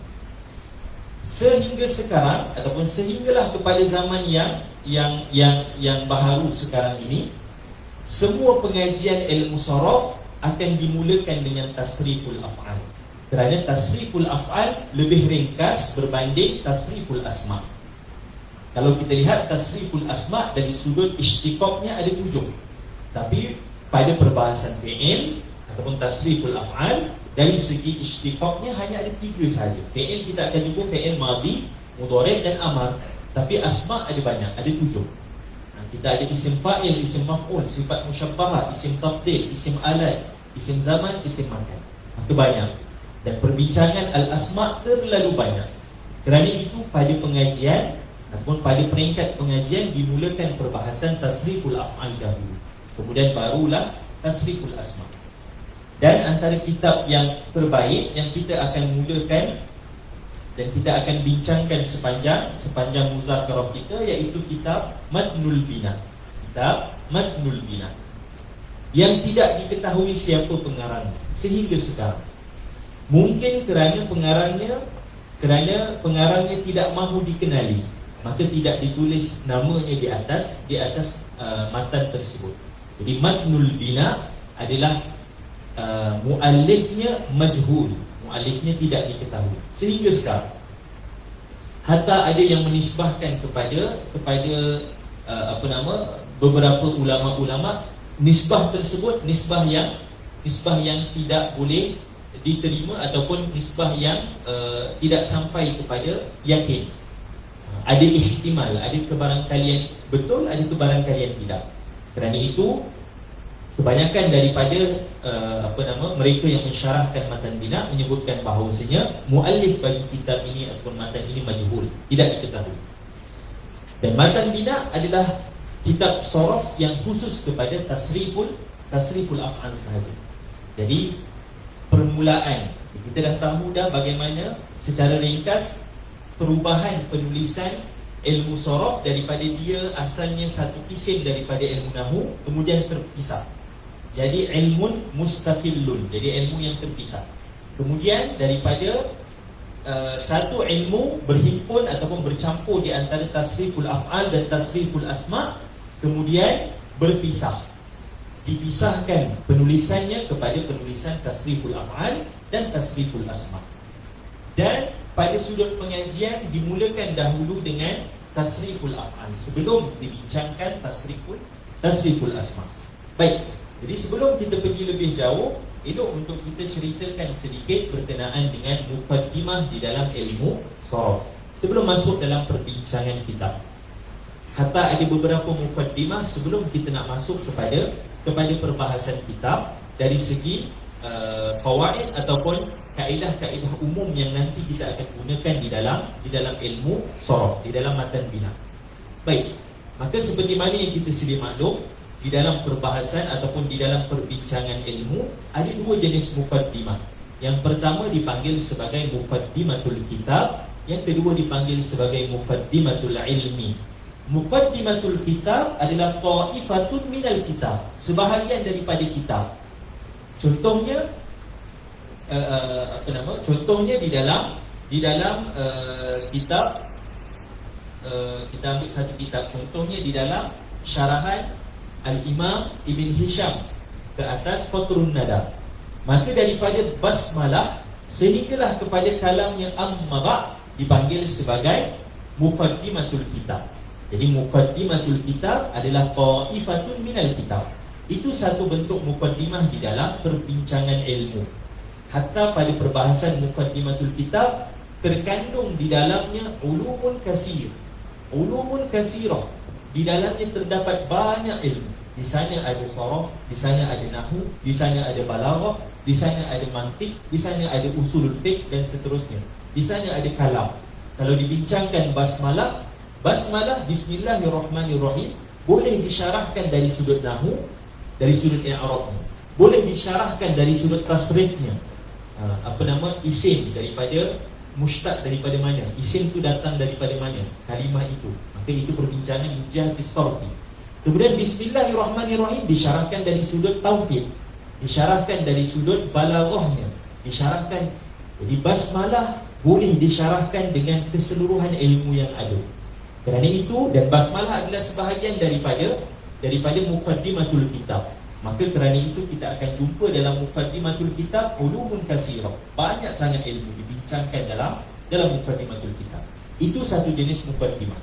A: Sehingga sekarang ataupun sehinggalah kepada zaman yang baharu sekarang ini, semua pengajian ilmu sharaf akan dimulakan dengan tasriful af'al, kerana tasriful af'al lebih ringkas berbanding tasriful asma'. Kalau kita lihat tasriful asma' dari sudut istiqaqnya ada 7, tapi pada perbahasan fi'il ataupun tasriful af'al dari segi istiqaqnya hanya ada 3 sahaja. Fi'il kita akan jumpa fi'il madhi, mudhari' dan amar, tapi asma' ada banyak, ada 7. Kita ada isim fa'il, isim maf'ul, sifat musyabbahah, isim tafdil, isim alat, isim zaman, isim makan. Maka banyak. Dan perbincangan al-asma' terlalu banyak. Kerana itu pada pengajian ataupun pada peringkat pengajian dimulakan perbahasan tasriful af'al dahulu, kemudian barulah tasriful asma'. Dan antara kitab yang terbaik yang kita akan mulakan dan kita akan bincangkan sepanjang muzakarah kita, iaitu kitab Matnul Bina. Kitab Matnul Bina yang tidak diketahui siapa pengarangnya sehingga sekarang. Mungkin kerana pengarangnya tidak mahu dikenali, maka tidak ditulis namanya di atas matan tersebut. Jadi Matnul Bina adalah muallifnya majhul, muallifnya tidak diketahui sehingga sekarang. Hatta ada yang menisbahkan kepada beberapa ulama-ulama, nisbah tersebut nisbah yang tidak boleh diterima ataupun nisbah yang tidak sampai kepada yakin. Ada ihtimal, ada kebarangkalian betul, ada kebarangkalian tidak. Kerana itu kebanyakan daripada mereka yang mensyarahkan matan bina menyebutkan bahawasanya muallif bagi kitab ini ataupun matan ini majhul, tidak diketahui. Dan matan bina adalah kitab sorof yang khusus kepada tasriful af'al sahaja. Jadi permulaan kita dah tahu dah bagaimana secara ringkas perubahan penulisan ilmu sorof daripada dia asalnya satu isim daripada ilmu nahu kemudian terpisah. Jadi ilmun mustaqillun, jadi ilmu yang terpisah. Kemudian daripada satu ilmu berhimpun ataupun bercampur di antara tasriful af'al dan tasriful asma, kemudian berpisah. Dipisahkan penulisannya kepada penulisan tasriful af'al dan tasriful asma. Dan pada sudut pengajian dimulakan dahulu dengan tasriful af'al sebelum dibincangkan tasriful asma. Baik. Jadi sebelum kita pergi lebih jauh, elok untuk kita ceritakan sedikit berkenaan dengan muqaddimah di dalam ilmu sorof sebelum masuk dalam perbincangan kitab. Hatta ada beberapa muqaddimah sebelum kita nak masuk kepada perbahasan kitab dari segi fawaid ataupun kaedah-kaedah umum yang nanti kita akan gunakan di dalam ilmu sorof, di dalam matan bina. Baik, maka seperti mana yang kita sedia maklum, di dalam perbahasan ataupun di dalam perbincangan ilmu ada dua jenis muqaddimah. Yang pertama dipanggil sebagai muqaddimatul kitab, yang kedua dipanggil sebagai muqaddimatul ilmi. Muqaddimatul kitab adalah ta'ifatun minal kitab, sebahagian daripada kitab. Contohnya contohnya di dalam kitab, kita ambil satu kitab, contohnya di dalam syarahan Al-Imam Ibn Hisham ke atas Qatrun Nada. Maka daripada basmalah sehinggalah kepada kalam yang amma dipanggil sebagai muqaddimatul kitab. Jadi muqaddimatul kitab adalah ta'ifatun minal kitab. Itu satu bentuk muqaddimah di dalam perbincangan ilmu. Hatta pada perbahasan muqaddimatul kitab terkandung di dalamnya ulumun kasir, ulumun kasirah. Di dalamnya terdapat banyak ilmu. Di sana ada sorof, di sana ada nahu, di sana ada balaghah, di sana ada mantik, di sana ada usulul fiqh dan seterusnya. Di sana ada kalam. Kalau dibincangkan basmalah bismillahirrahmanirrahim boleh disyarahkan dari sudut nahu, dari sudut i'rabnya. Boleh disyarahkan dari sudut tasrifnya. Isim daripada mushtaq daripada mana? Isim tu datang daripada mana? Kalimah itu. Maka itu perbincangan min jihatis sarfi. Kemudian bismillahirrahmanirrahim disyarahkan dari sudut tauhid, disyarahkan dari sudut balaghahnya, disyarahkan. Jadi basmalah boleh disyarahkan dengan keseluruhan ilmu yang ada. Kerana itu, dan basmalah adalah sebahagian daripada muqaddimatul kitab. Maka kerana itu kita akan jumpa dalam muqaddimatul kitab ulumun kasirah. Banyak sangat ilmu dibincangkan dalam muqaddimatul kitab. Itu satu jenis muqaddimah.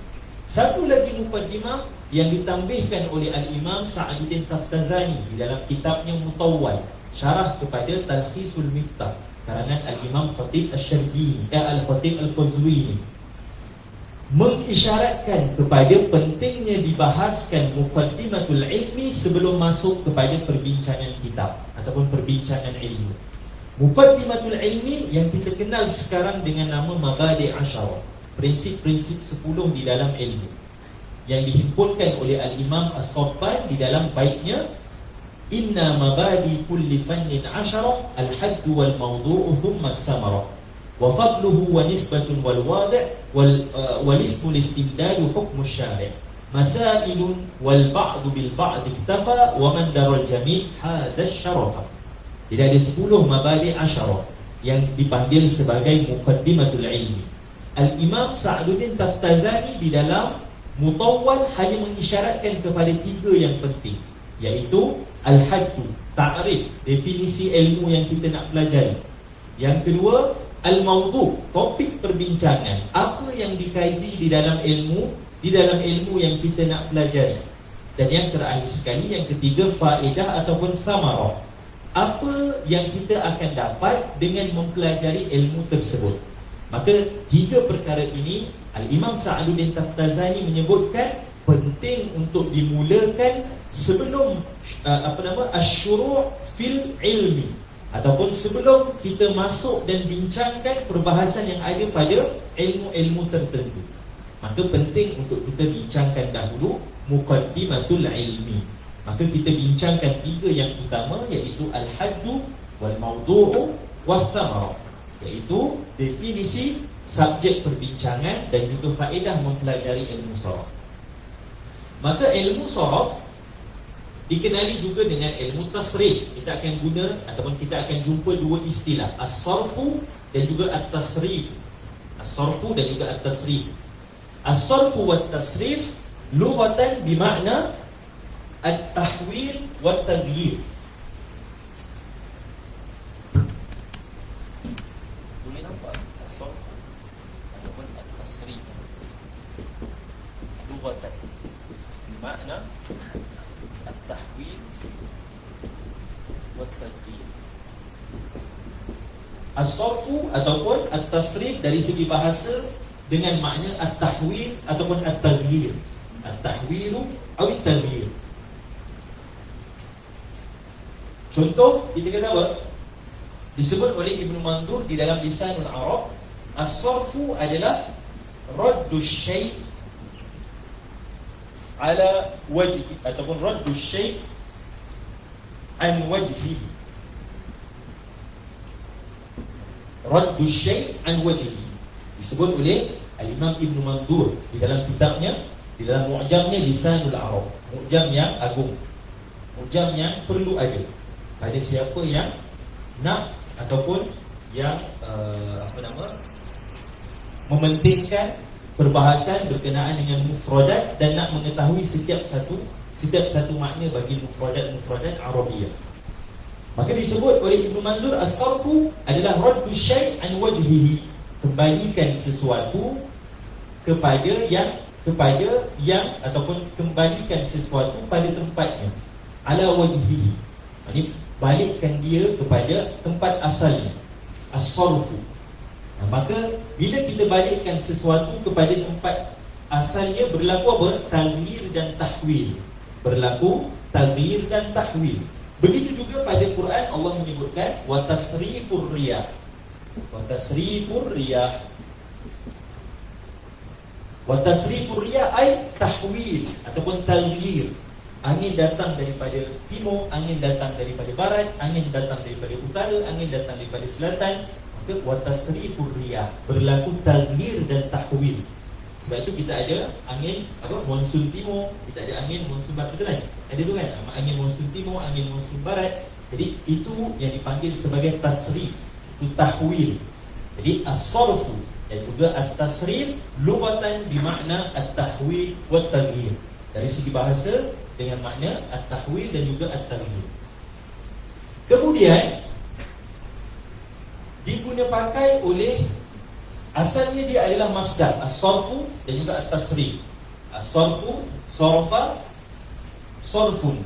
A: Satu lagi muqaddimah yang ditambahkan oleh Al-Imam Sa'aduddin Taftazani di dalam kitabnya Mutawwal, syarah kepada Talkhisul Miftah, karangan Al-Imam Khatib Al-Syarbini, Al-Khatib Al-Qazwini, mengisyaratkan kepada pentingnya dibahaskan muqaddimatul ilmi sebelum masuk kepada perbincangan kitab ataupun perbincangan ilmu. Muqaddimatul ilmi yang kita kenal sekarang dengan nama Mabadi' Asyarah, prinsip-prinsip 10 di dalam ilmu, yang dihimpunkan oleh Al-Imam As-Saffan di dalam baitnya Inna mabadi kulli fannin asyarah al-haddu wal mawdu'u thumma as-samarah wa fadluhu wa nisbatun wal wadi' wal ismu al-istibdadu hukmu syari' masailun wal ba'du bil ba'd iktafa wa man daral jami' hadha syarafa. Jadi ada 10 mabadi' asyarah yang dipanggil sebagai muqaddimatul ilmi. Al-Imam Sa'aduddin Taftazani di dalam Mutawwal hanya mengisyaratkan kepada 3 yang penting, iaitu al-haddu, ta'rif, definisi ilmu yang kita nak pelajari. Yang kedua, al-mawdu', topik perbincangan, apa yang dikaji di dalam ilmu yang kita nak pelajari. Dan yang terakhir sekali, yang ketiga, faedah ataupun samarah, apa yang kita akan dapat dengan mempelajari ilmu tersebut. Maka tiga perkara ini Al-Imam Sa'aduddin Taftazani menyebutkan penting untuk dimulakan sebelum asyuru' fil ilmi, ataupun sebelum kita masuk dan bincangkan perbahasan yang ada pada ilmu-ilmu tertentu. Maka penting untuk kita bincangkan dahulu muqaddimatul ilmi. Maka kita bincangkan tiga yang utama, iaitu al-haddu wal mawdu'u wal thamarah, iaitu definisi, subjek perbincangan dan juga faedah mempelajari ilmu saraf. Maka ilmu saraf dikenali juga dengan ilmu tasrif. Kita akan guna ataupun kita akan jumpa dua istilah, as-sarfu dan juga at-tasrif. As-sarfu dan juga at-tasrif. As-sarfu wa at-tasrif lughatan bimakna at-tahwil wa at-taghyir. Boleh nampak as-sarfu ataupun at-tasrif lughatan bimakna at-tahwil wa at-taghyir. As-sarfu ataupun at-tasrif dari segi bahasa dengan makna at-tahwil ataupun at-taghyir. At-tahwilu atau at-taghyir. Contoh kita kata apa? Disebut oleh Ibnu Mandur di dalam Lisanul Arab, as-sarfu adalah raddu syai' ala wajhi ataupun raddu syai' an wajhihi. Raddu syai' an wajhihi disebut oleh Al-Imam Ibnu Mandur di dalam kitabnya, di dalam mu'jamnya Lisanul Arab, mu'jam yang agung, mu'jam yang perlu ada pada siapa yang nak ataupun yang mementingkan perbahasan berkenaan dengan mufradat dan nak mengetahui setiap satu makna bagi mufradat Arabiah. Maka disebut oleh Ibnu Manzur, as-sarfu adalah raddu syai' an wajhihi, kembalikan sesuatu kepada yang ataupun kembalikan sesuatu pada tempatnya, ala wajhihi, ini balikkan dia kepada tempat asalnya, as-sarfu. Maka bila kita balikkan sesuatu kepada tempat asalnya, berlaku apa? Taghyir dan tahwil. Berlaku taghyir dan tahwil. Begitu juga pada Quran Allah menyebutkan wa tasrifur riyah. Wa tasrifur riyah. Wa tasrifur riyah ay tahwil ataupun taghyir. Angin datang daripada timur, angin datang daripada barat, angin datang daripada utara, angin datang daripada selatan. Maka wa tasrifur riyah, berlaku taghyir dan tahwil. Sebab itu kita ada angin monsun timur, kita ada angin monsun barat, betul kan? Ada tu kan? Angin monsun timur, angin monsun barat. Jadi itu yang dipanggil sebagai tasrif, itu tahwil. Jadi as-sarfu dan juga at-tasrif lughatan bermakna at-tahwil wa at-taghyir. Dari segi bahasa dengan makna at-tahwil dan juga at-taghyir. Kemudian diguna pakai oleh, asalnya dia adalah masdar, as-sarfu dan juga at-tasrif. As-sarfu, sarafa, sarfun.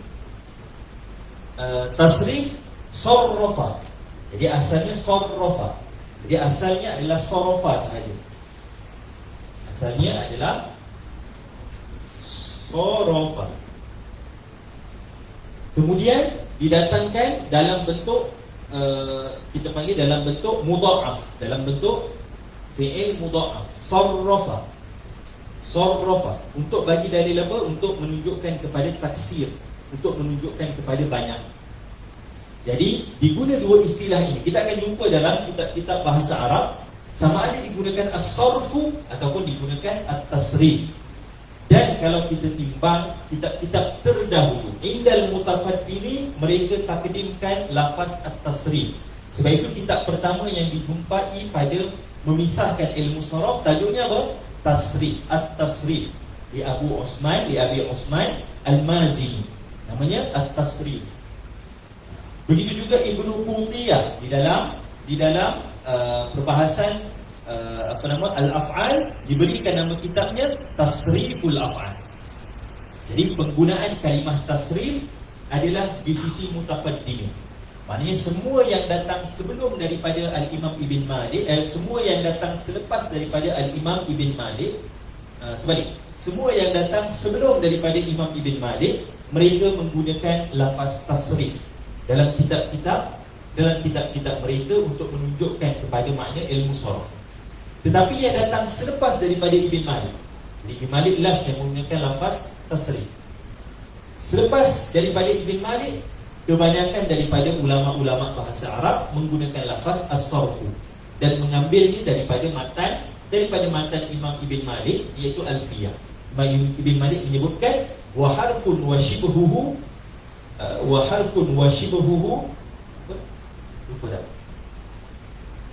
A: Tasrif, sarrafa. Jadi asalnya sarrafa. Jadi asalnya adalah sarafa sahaja. Asalnya adalah sarafa. Kemudian didatangkan dalam bentuk kita panggil dalam bentuk mudha'af, dalam bentuk fi'il mudha'af, sarrafa. Sarrafa untuk bagi dalil apa? Untuk menunjukkan kepada taksir, untuk menunjukkan kepada banyak. Jadi diguna dua istilah ini. Kita akan jumpa dalam kitab-kitab bahasa Arab, sama ada digunakan as-sarfu ataupun digunakan at-tasrif. Dan kalau kita timbang kitab-kitab terdahulu, indal mutaqaddimin, mereka takdimkan lafaz at-tasrif. Sebab itu kitab pertama yang dijumpai pada memisahkan ilmu saraf, tajuknya apa? Tasrif, at-tasrif. Di Abi Osman Al-Mazini, namanya at-tasrif. Begitu juga Ibnu Qutiyah di dalam perbahasan Al-Af'al, diberikan nama kitabnya Tasriful Af'al. Jadi penggunaan kalimah tasrif adalah di sisi mutaqaddimin. Maknanya semua yang datang sebelum daripada Al-Imam Ibn Malik, semua yang datang selepas daripada Al-Imam Ibn Malik, kembali, semua yang datang sebelum daripada Imam Ibn Malik, mereka menggunakan lafaz tasrif dalam kitab-kitab mereka untuk menunjukkan kepada makna ilmu sharaf. Tetapi yang datang selepas daripada Ibn Malik, jadi Ibn Malik last yang menggunakan lafaz tasrif. Selepas daripada Ibn Malik, kebanyakan daripada ulama-ulama bahasa Arab menggunakan lafaz as-sarfu dan mengambilnya daripada matan Imam Ibn Malik, iaitu Alfiyah. Ibn Malik menyebutkan wa harfun wa shibhuhu lupa tak?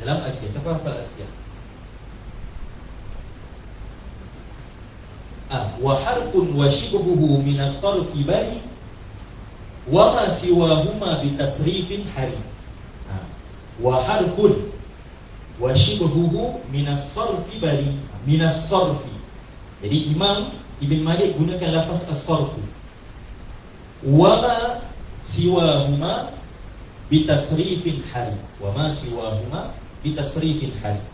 A: Dalam Alfiyah, siapa hafal Alfiyah? Wa harfun wa shibhuhu min as-sarfi bari wa ma siwahuma bi tasrifin hari. Wa harfun wa shibhuhu min as-sarfi bari, min as-sarfi. Jadi Imam Ibn Malik gunakan lafaz as-sarfu. Wa ma siwahuma bi tasrifin hari. Wa ma siwahuma bi tasrifin hari.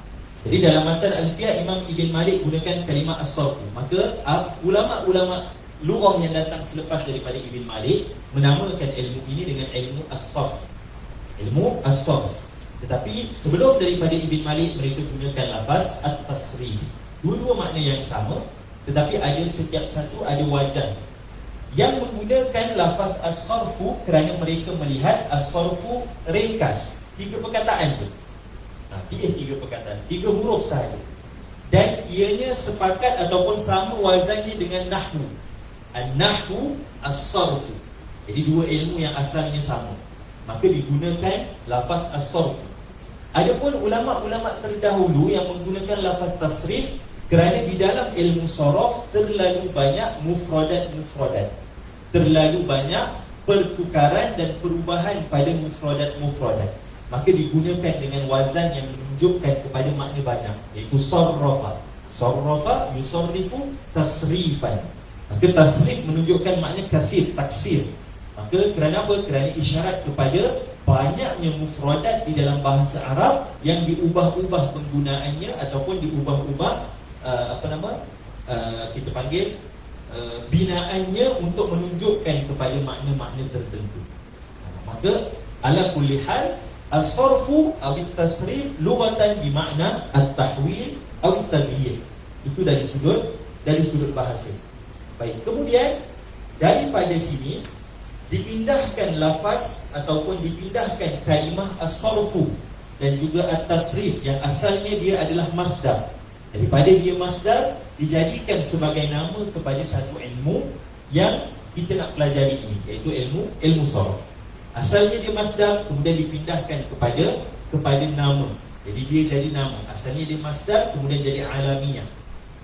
A: Jadi dalam matan Alfiyah, Imam Ibn Malik gunakan kalimah as-sarfu. Maka ulama-ulama lughah yang datang selepas daripada Ibn Malik menamakan ilmu ini dengan ilmu as-sarf. Ilmu as-sarf. Tetapi sebelum daripada Ibn Malik, mereka gunakan lafaz at-tasrif. Dua-dua makna yang sama, tetapi ada setiap satu ada wajan. Yang menggunakan lafaz as-sarfu kerana mereka melihat as-sarfu ringkas, 3 perkataan je. Tiga perkataan, 3 huruf sahaja, dan ianya sepakat ataupun sama wazannya dengan nahwu. An-nahwu, as-sarfu. Jadi dua ilmu yang asalnya sama, maka digunakan lafaz as-sarfu. Adapun ulama-ulama terdahulu yang menggunakan lafaz tasrif kerana di dalam ilmu saraf terlalu banyak mufradat, terlalu banyak pertukaran dan perubahan pada mufradat, maka digunakan dengan wazan yang menunjukkan kepada makna banyak, iaitu sarrafa. Sarrafa yusarrifu tasrifan. Maka tasrif menunjukkan makna kasir, taksir. Maka kerana apa? Kerana isyarat kepada banyaknya mufradat di dalam bahasa Arab yang diubah-ubah penggunaannya ataupun diubah-ubah kita panggil binaannya untuk menunjukkan kepada makna-makna tertentu. Maka ala kulli hal, as-sarfu aw at-tasrif lughatan bi makna at-tahwil aw at-taghyir. Itu dari sudut bahasa. Baik, kemudian daripada sini dipindahkan lafaz ataupun dipindahkan kalimah as-sarfu dan juga at-tasrif yang asalnya dia adalah masdar. Daripada dia masdar, dijadikan sebagai nama kepada satu ilmu yang kita nak pelajari ini, iaitu ilmu sarf. Asalnya dia masdar, kemudian dipindahkan kepada nama. Jadi dia jadi nama. Asalnya dia masdar, kemudian jadi alamiah.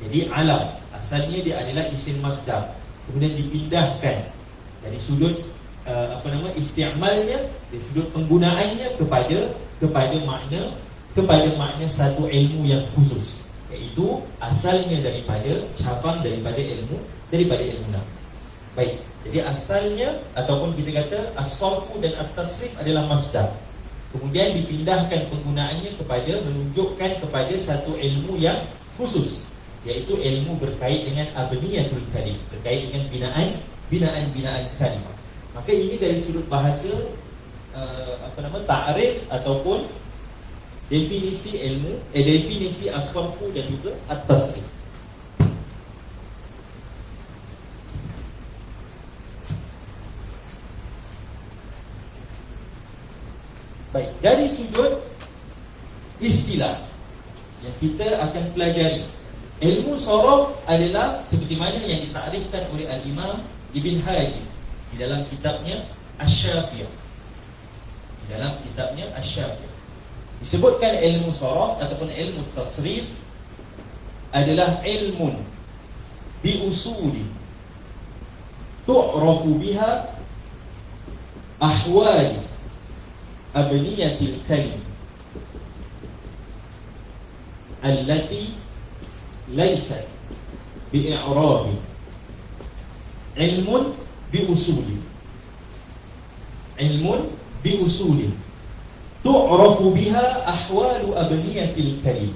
A: Jadi alam, asalnya dia adalah isim masdar, kemudian dipindahkan dari sudut isti'malnya, dari sudut penggunaannya kepada makna satu ilmu yang khusus, iaitu asalnya daripada cabang daripada ilmu nama. Baik, jadi asalnya ataupun kita kata as-sarfu dan at-tasrif adalah masdar. Kemudian dipindahkan penggunaannya kepada menunjukkan kepada satu ilmu yang khusus, iaitu ilmu berkait dengan abniyatul kalim, berkait dengan binaan kalimah. Maka ini dari sudut bahasa ta'rif ataupun definisi ilmu, definisi as-sarfu dan juga at-tasrif. Baik, dari sudut istilah yang kita akan pelajari, ilmu saraf adalah seperti mana yang ditakrifkan oleh Al-Imam Ibn Hajib di dalam kitabnya Asy-Syafiyah. Disebutkan ilmu saraf ataupun ilmu tasrif adalah ilmun bi usuli tu'rafu biha ahwali abniyatil kalim allati laysat bi'irabi ilmun biusuli, ilmun biusuli tu'rafu biha ahwalu abniyatil kalim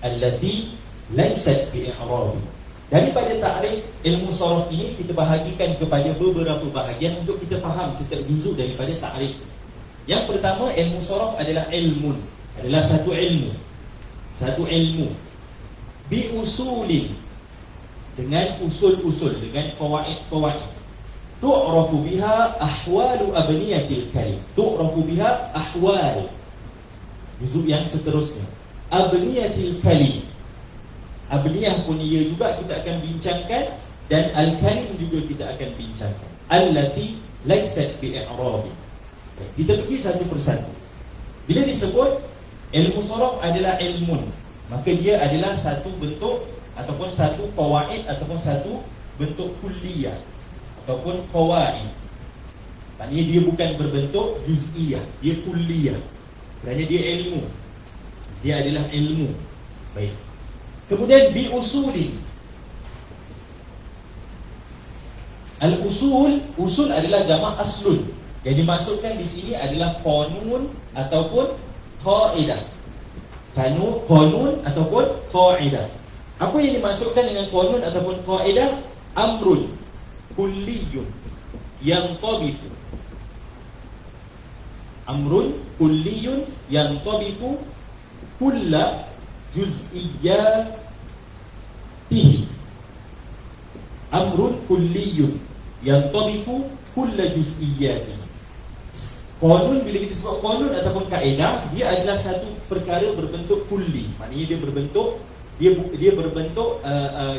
A: allati laysat bi'irabi. Daripada takrif ilmu sharaf ini kita bahagikan kepada beberapa bahagian untuk kita faham setiap juzuk daripada takrif. Yang pertama, ilmu sharaf adalah ilmun, adalah satu ilmu. Satu ilmu biusulin, dengan usul-usul, dengan qawaid-qawaid. Tu'rafu biha ahwalu abniyatil kalim. Tu'rafu biha ahwal. Juzuk yang seterusnya, abniyatil kalim. Abniyah pun ia juga kita akan bincangkan, dan al-kalim juga kita akan bincangkan. Allati laysat bi'irabi. Kita pergi satu persatu. Bila disebut ilmu sharaf adalah ilmun, maka dia adalah satu bentuk ataupun satu qawaid ataupun satu bentuk kulliyah ataupun qawaid. Maknanya dia bukan berbentuk juz'iyah, dia kulliyah. Kerana dia ilmu. Dia adalah ilmu. Baik. Kemudian biusuli. Al-usul, usul adalah jamak aslun. Yang dimaksudkan di sini adalah qanun ataupun qaidah. Qanun ataupun qaidah. Apa yang dimaksudkan dengan qanun ataupun qaidah? Amrun kulliyun yantabiqu. Amrun kulliyun yantabiqu kulla juz'iyyatihi. Amrun kulliyun yantabiqu kulla juz'iyyatihi. Qanun, bila kita sebut qanun ataupun kaedah, dia adalah satu perkara berbentuk kulli. Maknanya dia berbentuk, dia berbentuk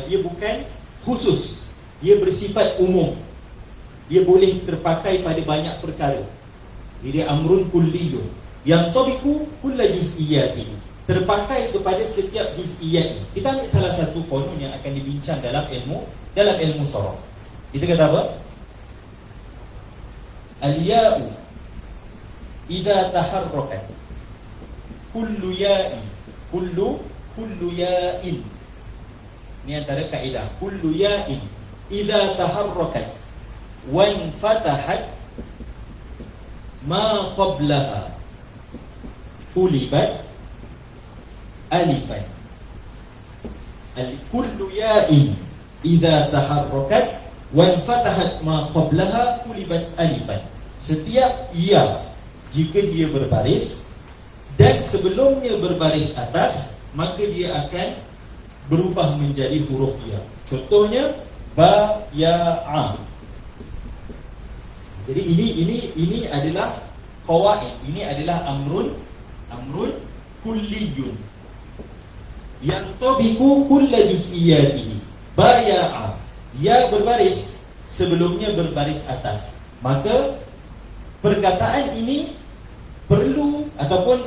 A: dia bukan khusus, dia bersifat umum. Dia boleh terpakai pada banyak perkara. Jadi amrun kulliyun yang tabiqu kulla juz'iyyatihi, terpakai kepada setiap juz'iyat. Kita ambil salah satu qanun yang akan dibincang dalam ilmu sharaf. Kita kata apa? Al-ya'u idza taharrakat kullu ya'i kullu ya'in. Ini antara kaedah. Kullu ya'in idza taharrakat wan fatahat ma qablaha qulibat alifan. Kullu ya'in idza taharrakat wan fatahat ma qablaha qulibat alifan. Setiap ya jika dia berbaris dan sebelumnya berbaris atas, maka dia akan berubah menjadi huruf ya. Contohnya ba ya a. Jadi ini adalah qawaid. Ini adalah amrun kulliyun yang tabiqu kulla juz'iyatihi. Ba ya a, ya berbaris sebelumnya berbaris atas. Maka perkataan ini perlu ataupun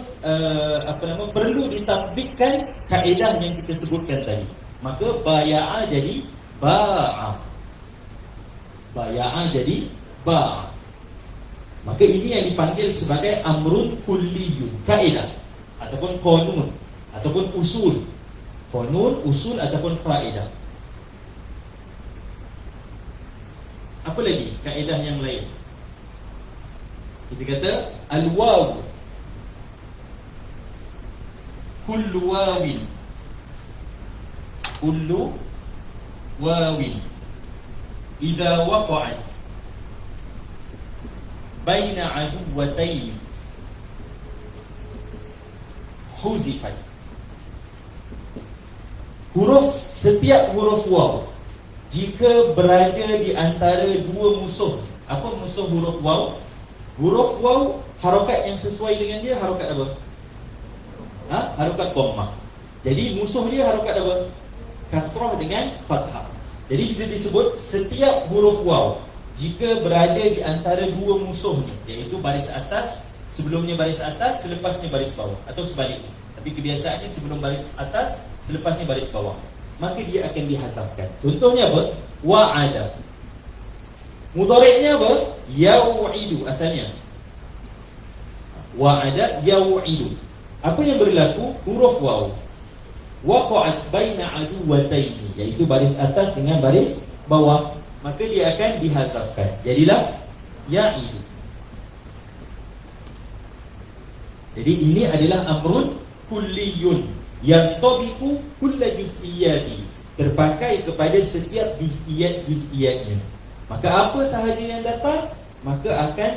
A: perlu ditatbikkan kaedah yang kita sebutkan tadi. Maka baya'a jadi ba'a, baya'a jadi ba'a. Maka ini yang dipanggil sebagai amrun kulliyun, kaedah ataupun qanun ataupun usul. Qanun, usul ataupun kaedah. Apa lagi kaedah yang lain? Kita kata al-waw kullu wawin idza waqa'at baina aduwwatayn huzifat. Setiap huruf waw jika berada di antara dua musuh. Apa musuh huruf waw? Huruf waw, harokat yang sesuai dengan dia harokat apa? Harokat dhammah. Jadi musuh dia harokat apa? Kasrah dengan fathah. Jadi bila disebut setiap huruf waw jika berada di antara dua musuh ni, iaitu baris atas, sebelumnya baris atas, selepasnya baris bawah, atau sebaliknya. Tapi kebiasaannya sebelum baris atas, selepasnya baris bawah, maka dia akan dihazafkan. Contohnya apa? Wa'ada. Mudhari'nya apa? Yau'idu asalnya. wa'ada yaw'idu. Apa yang berlaku? Huruf waw waqa'at baina aduwataini, iaitu baris atas dengan baris bawah, maka dia akan dihazafkan, jadilah ya'idu. Jadi ini adalah amrun kulliyun yang tabiqu kulla juz'iyati, terpakai kepada setiap juz'iyatnya. Maka apa sahaja yang datang, maka akan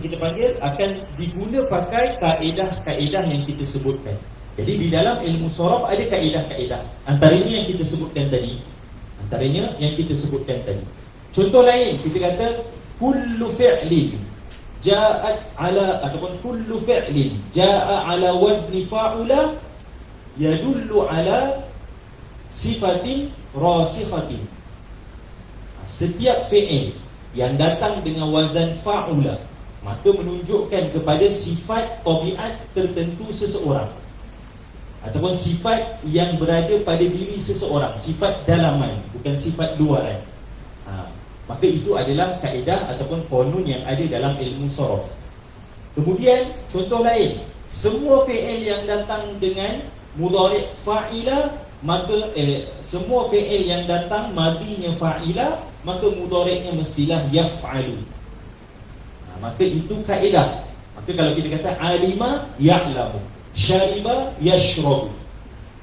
A: kita panggil, akan diguna pakai kaedah-kaedah yang kita sebutkan. Jadi di dalam ilmu sorof ada kaedah-kaedah, antaranya yang kita sebutkan tadi. Contoh lain, kita kata kullu fi'lin ja'at ala, ataupun kullu fi'lin ja'a ala wazni fa'ula yadullu ala sifatin rasikhatin. Setiap fi'il yang datang dengan wazan fa'ula, maka menunjukkan kepada sifat tabiat tertentu seseorang, ataupun sifat yang berada pada diri seseorang, sifat dalaman, bukan sifat luaran. Maka itu adalah kaedah ataupun qanun yang ada dalam ilmu sorof. Kemudian contoh lain, semua fi'il yang datang dengan mudhari' fa'ila, maka semua fi'il yang datang madinya fa'ila, maka mudhari'nya mestilah yaf'alu. Maka itu kaedah. Maka kalau kita kata alima ya'lamu, syariba yashrabu,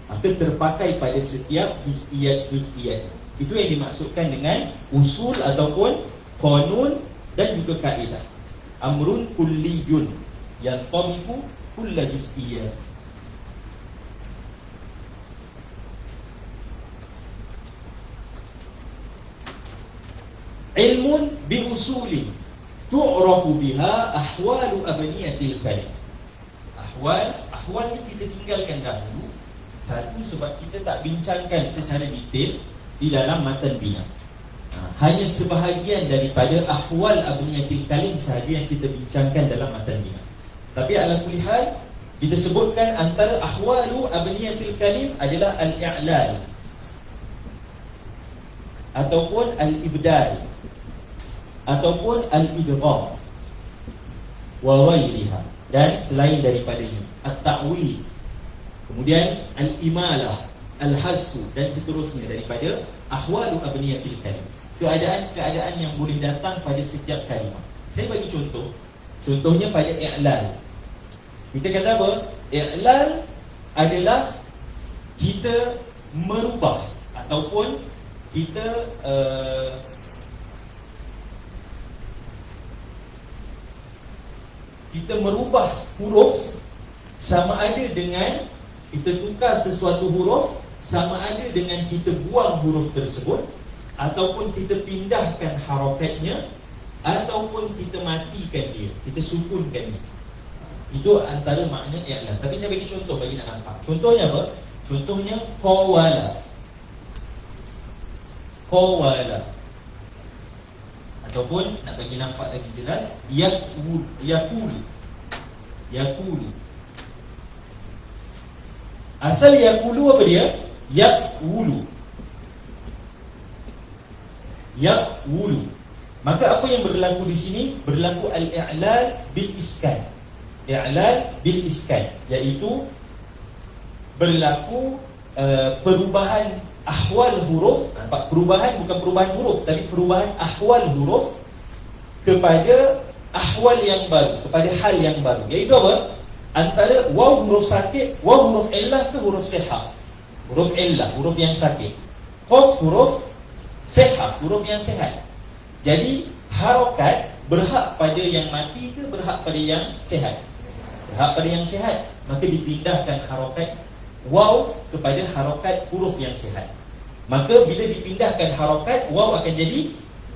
A: maka terpakai pada setiap juz'iyat. Itu yang dimaksudkan dengan usul ataupun qanun dan juga kaedah. Amrun kulliyun yang tabiqu kulla juz'iyat. Ilmun bi usuli tu'rafu biha ahwalu abniyatil kalim. Ahwal ni kita tinggalkan dahulu. Satu, sebab kita tak bincangkan secara detail di dalam matan bina. Hanya sebahagian daripada ahwal abniyatil kalim sahaja yang kita bincangkan dalam matan bina. Tapi ala kulli hal, kita sebutkan antara ahwalu abniyatil kalim adalah al-i'lal ataupun al-ibdal ataupun al-idgham wa ghairiha, dan selain daripadanya, at-ta'wil, kemudian al-imalah, al-hasfu, dan seterusnya daripada ahwalu abniyatil kalim. Keadaan-keadaan yang boleh datang pada setiap kalimah. Saya bagi contoh. Contohnya pada i'lal. Kita kata apa? I'lal adalah kita merubah ataupun kita merubah huruf, sama ada dengan kita tukar sesuatu huruf, sama ada dengan kita buang huruf tersebut, ataupun kita pindahkan harakatnya, ataupun kita matikan dia, kita sukunkan dia. Itu antara makna i'lal. Tapi saya bagi contoh bagi nak nampak. Contohnya apa? Contohnya qawala. Ataupun nak bagi nampak lagi jelas, yaqulu. Asal yaqulu apa dia? Yaqulu. Maka apa yang berlaku di sini? Berlaku al-i'lal bil iskan. I'lal bil iskan, iaitu berlaku perubahan ahwal huruf. Nampak? Perubahan bukan perubahan huruf, tapi perubahan ahwal huruf kepada ahwal yang baru, kepada hal yang baru. Iaitu apa? Antara waw huruf sakit, waw huruf illah ke huruf sihah? Huruf illah, huruf yang sakit. Qaf huruf sihah, huruf yang sihat. Jadi harokat berhak pada yang mati ke berhak pada yang sihat? Berhak pada yang sihat. Maka dipindahkan harokat waw kepada harokat huruf yang sihat. Maka bila dipindahkan harokat, waw akan jadi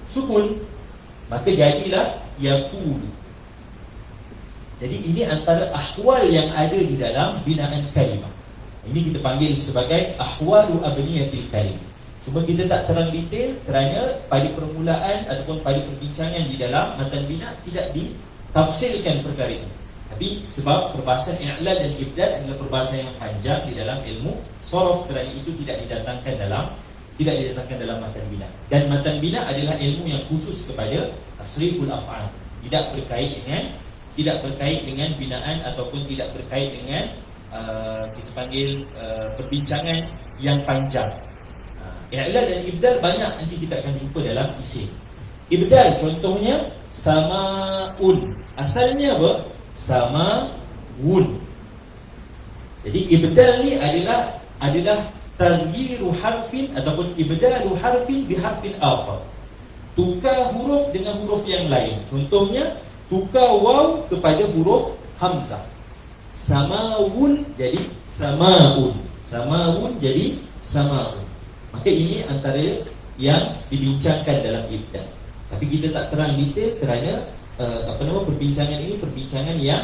A: sukun. Maka jadilah yaqulu. Jadi ini antara ahwal yang ada di dalam binaan kalimah. Ini kita panggil sebagai ahwalu abniyatil kalim. Cuma kita tak terang detail kerana pada permulaan ataupun pada perbincangan di dalam matan bina tidak ditafsirkan perkara ini. Tapi sebab perbahasan i'lal dan ibdal adalah perbahasan yang panjang di dalam ilmu sorof, kerana itu tidak didatangkan dalam matan bina. Dan matan bina adalah ilmu yang khusus kepada tasriful af'al, tidak berkait dengan tidak berkait dengan binaan ataupun tidak berkait dengan kita panggil perbincangan yang panjang. I'lal dan ibdal banyak nanti kita akan jumpa dalam isim. Ibdal contohnya sama'un. Asalnya apa? Sama'un. Jadi ibdal ni adalah taghyiru harfin ataupun ibdalu harfin bi harfin akhar. Tukar huruf dengan huruf yang lain. Contohnya tukar waw kepada huruf hamzah. Sama'un jadi sama'un. Sama'un jadi sama'un. Maka ini antara yang dibincangkan dalam ibdal. Tapi kita tak terang detail kerana perbincangan ini perbincangan yang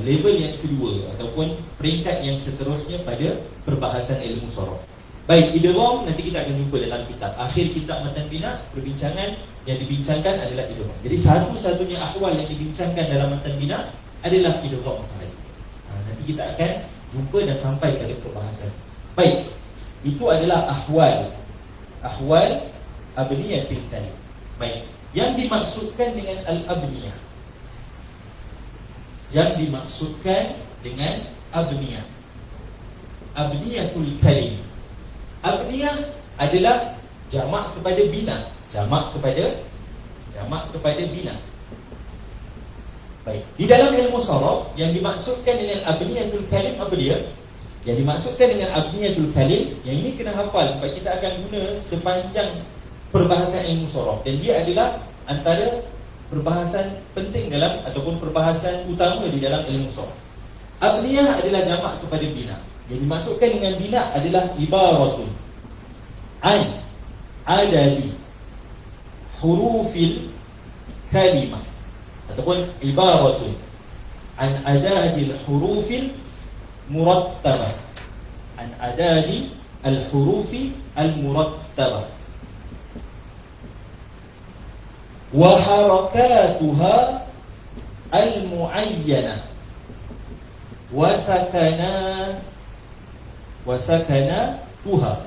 A: level yang kedua ataupun peringkat yang seterusnya pada perbahasan ilmu sorof. Baik, idgham nanti kita akan jumpa dalam kitab. Akhir kitab Matan Bina, perbincangan yang dibincangkan adalah idgham. Jadi satu-satunya ahwal yang dibincangkan dalam Matan Bina adalah idgham sahaja. Nanti kita akan jumpa dan sampai pada perbahasan. Baik, itu adalah ahwal abniyatul kalim. Baik, yang dimaksudkan dengan al-abniyah, yang dimaksudkan dengan abniyah, abniyatul kalim. Abniyah adalah jamak kepada bina, jamak kepada bina. Baik, di dalam ilmu sharaf yang dimaksudkan dengan abniyatul kalim apa dia? Yang dimaksudkan dengan abniyatul kalim, yang ini kena hafal sebab kita akan guna sepanjang perbahasan ilmu sharaf, dan dia adalah antara perbahasan penting dalam ataupun perbahasan utama di dalam ilmu sharaf. Abniyah adalah jamak kepada bina. Yang dimaksudkan dengan bina adalah ibaratun an adadi hurufil kalimah, ataupun ibaratun an adadi hurufil murattabah, an adadi al-hurufi al-murattabah wa harakatuha al-mu'ayyanah wa sakanatuha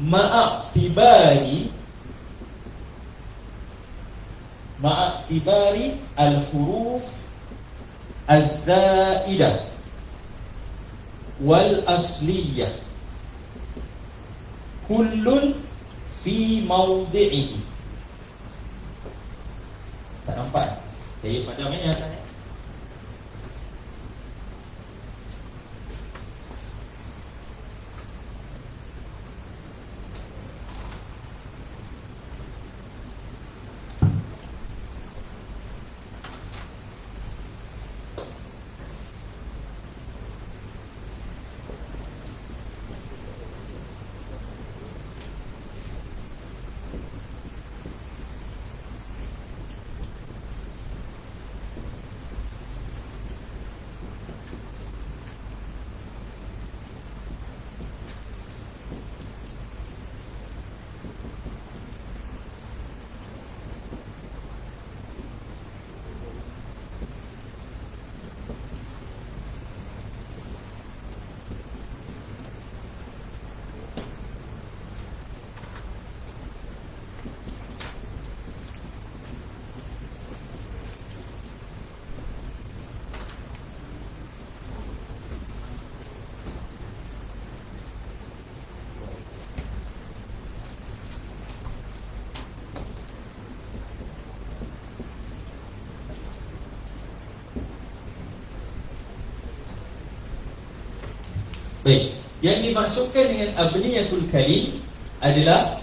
A: ma'atibari al-huruf az-za'idah wal asliyah kullun fi mawdi'ihi. Tak nampak? Saya padam ni asalnya. Baik, yang dimaksudkan dengan abniyatul kalim adalah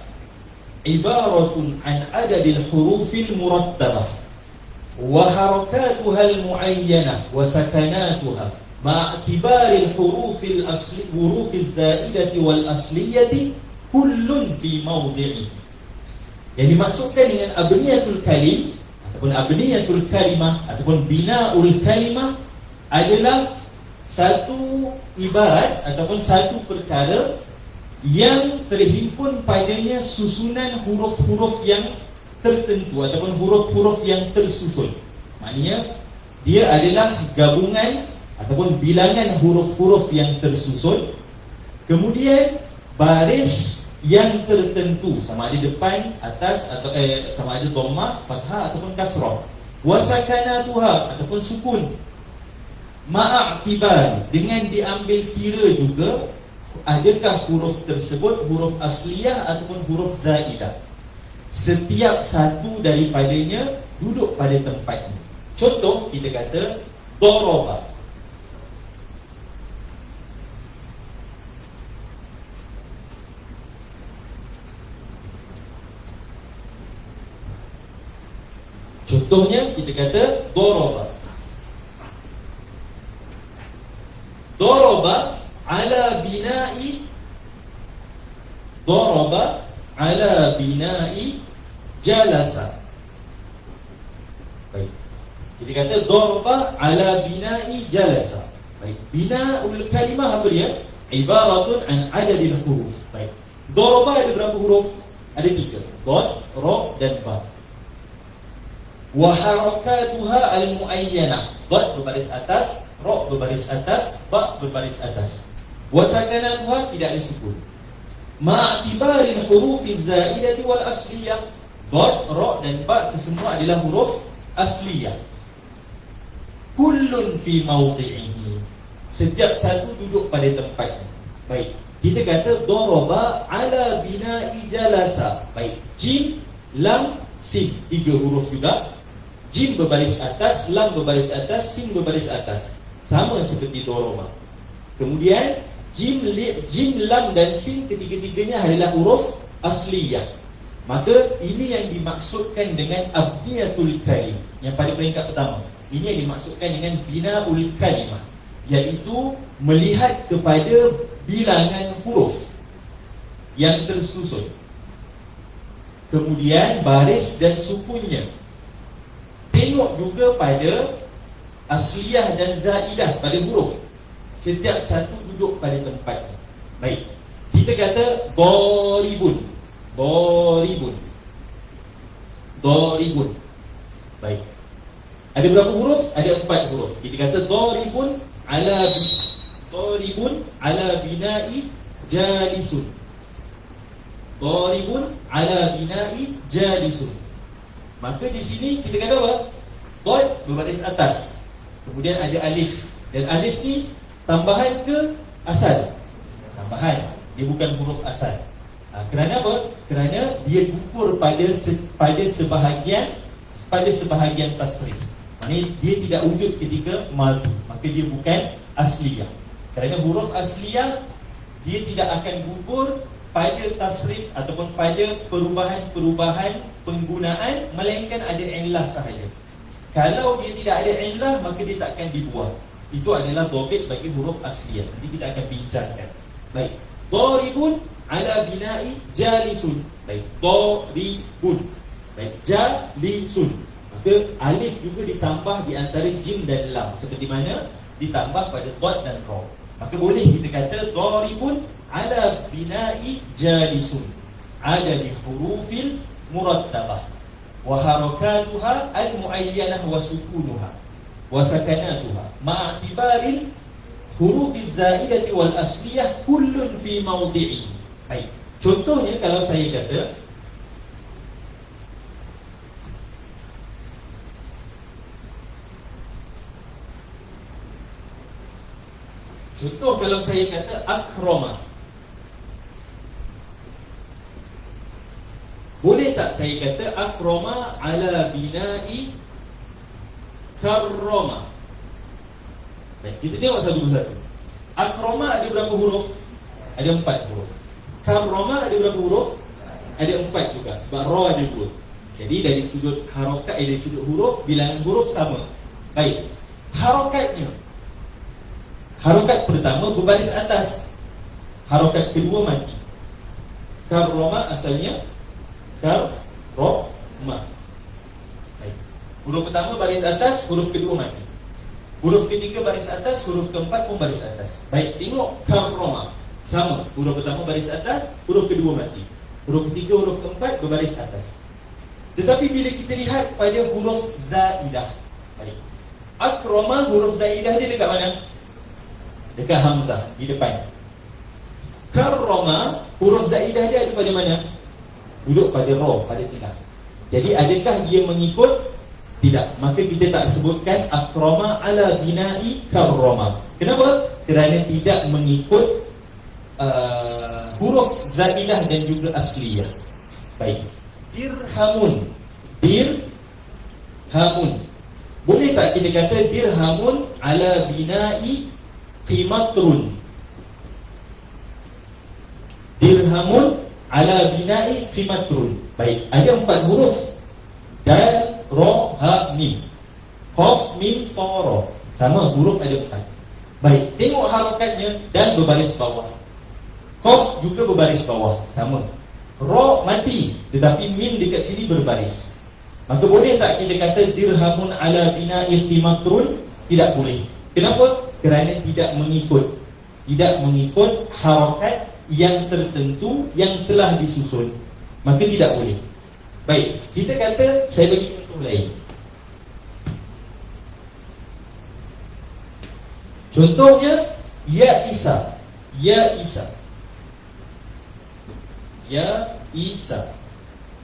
A: ibaratun an adadil hurufil murattabah wa harakatuha al-mu'ayyanah wa sakanatuha ma'tibaril hurufil asli hurufil zaidati wal asliyati kullun fi mawdi'i. Yang dimaksudkan dengan abniyatul kalim ataupun abniyatul kalimah ataupun bina'ul kalimah adalah satu ibarat ataupun satu perkara yang terhimpun padanya susunan huruf-huruf yang tertentu ataupun huruf-huruf yang tersusun. Maknanya dia adalah gabungan ataupun bilangan huruf-huruf yang tersusun, kemudian baris yang tertentu, sama ada depan, atas atau sama ada dhammah, fathah ataupun kasrah. Wasakanatuha ataupun sukun. Ma'atibar, dengan diambil kira juga adakah huruf tersebut huruf asliyah ataupun huruf zaidah. Setiap satu daripadanya duduk pada tempatnya. Contoh, kita kata daraba. Contohnya kita kata daraba. Daraba ala bina'i, daraba ala bina'i jalasa. Baik. Kita kata daraba ala bina'i jalasa. Baik. Bina'ul kalimah apa dia? Ibaratun an adadil huruf. Baik. Daraba ada berapa huruf? Ada 3. Dad, ra dan ba. Wa harakatuha al-muayyanah. Dad berbaris atas, ra berbaris atas, ba berbaris atas. Wa sakanatuha tidak ada sukun. Ma'tibaril hurufiz zaidati wal asliyah. Dad, ra dan ba semua adalah huruf asliyah. Kullun fi mawdi'ihi. Setiap satu duduk pada tempatnya. Baik. Kita kata daraba ala bina'i jalasa. Baik. Jim, lam, sin. 3 huruf juga. Jim berbaris atas, lam berbaris atas, sin berbaris atas. Sama seperti daraba. Kemudian jim, lam dan sin ketiga-tiganya adalah huruf asliyah. Maka ini yang dimaksudkan dengan abniyatul kalim. Yang pada peringkat pertama. Ini yang dimaksudkan dengan bina'ul kalimah, iaitu melihat kepada bilangan huruf yang tersusun, kemudian baris dan sukunnya. Tengok juga pada asliyah dan zaidah pada huruf. Setiap satu duduk pada tempatnya. Baik. Kita kata daribun. Daribun. Daribun. Baik. Ada berapa huruf? Ada 4 huruf. Kita kata daribun ala bina'i jalisun. Daribun ala bina'i jalisun. Maka di sini kita kata apa? Dad berbaris atas. Kemudian ada alif. Dan alif ni tambahan ke asal? Tambahan. Dia bukan huruf asal. Kerana apa? Kerana dia gugur pada sebahagian tasrif. Maksudnya dia tidak wujud ketika madu. Maka dia bukan asliyah. Kerana huruf asliyah dia tidak akan gugur pada tasrif ataupun pada perubahan-perubahan penggunaan, melainkan ada illah sahaja. Kalau dia tidak ada illah, maka dia tak akan dibuat. Itu adalah dhabit bagi huruf asliyah. Nanti kita akan bincangkan. Baik. Daribun ala bina'i jalisun. Baik. Daribun. Baik. Jalisun. Maka alif juga ditambah di antara jim dan lam, seperti mana ditambah pada dad dan ra. Maka boleh kita kata daribun ala bina'i jalisun, ada di hurufil murattabah wa harakatuha al-muayyanah wa sukunuha wa sakanatuha ma'tibaril hurufiz zaidati wal asliyah kullun fi mawdi'i. Baik. Contohnya kalau saya kata akrama. Boleh tak saya kata akrama ala bina'i karrama? Baik, kita tengok satu persatu. Akrama ada berapa huruf? Ada 4 huruf. Karrama ada berapa huruf? Ada 4 juga, sebab ra ada 2. Jadi dari sudut harakat, dari sudut huruf, bilangan huruf sama. Baik. Harakatnya, harakat pertama berbaris atas, harakat kedua mati. Karrama asalnya karrama. Baik. Huruf pertama baris atas, huruf kedua mati. Huruf ketiga baris atas, huruf keempat pun baris atas. Baik, tengok karrama. Sama, huruf pertama baris atas, huruf kedua mati. Huruf ketiga, huruf keempat berbaris atas. Tetapi bila kita lihat pada huruf zaidah, baik, akrama huruf zaidah dia dekat mana? Dekat hamzah, di depan. Karrama huruf zaidah dia ada pada mana? Duduk pada ra, pada tengah. Jadi adakah dia mengikut Tidak. Maka kita tak sebutkan akrama ala bina'i karrama. Kenapa? Kerana tidak mengikut huruf zaidah dan juga asliyah. Baik. Dirhamun. Dirhamun. Boleh tak kita kata dirhamun ala bina'i qimatrun? Dirhamun ala bina'i qimatrun. Baik, ada 4 huruf. Dal, ra, ha, mim. Qaf, mim, ta, ra. Sama huruf ada 4. Baik, tengok harakatnya dan berbaris bawah. Qaf juga berbaris bawah, sama. Ra mati, tetapi mim dekat sini berbaris. Maka boleh tak kita kata dirhamun ala bina'il qimatrun? Tidak boleh. Kenapa? Kerana tidak mengikut harakat yang tertentu yang telah disusun. Maka tidak boleh. Baik, kita kata, saya bagi contoh lain. Contohnya ya Isa. Ya Isa. Ya Isa.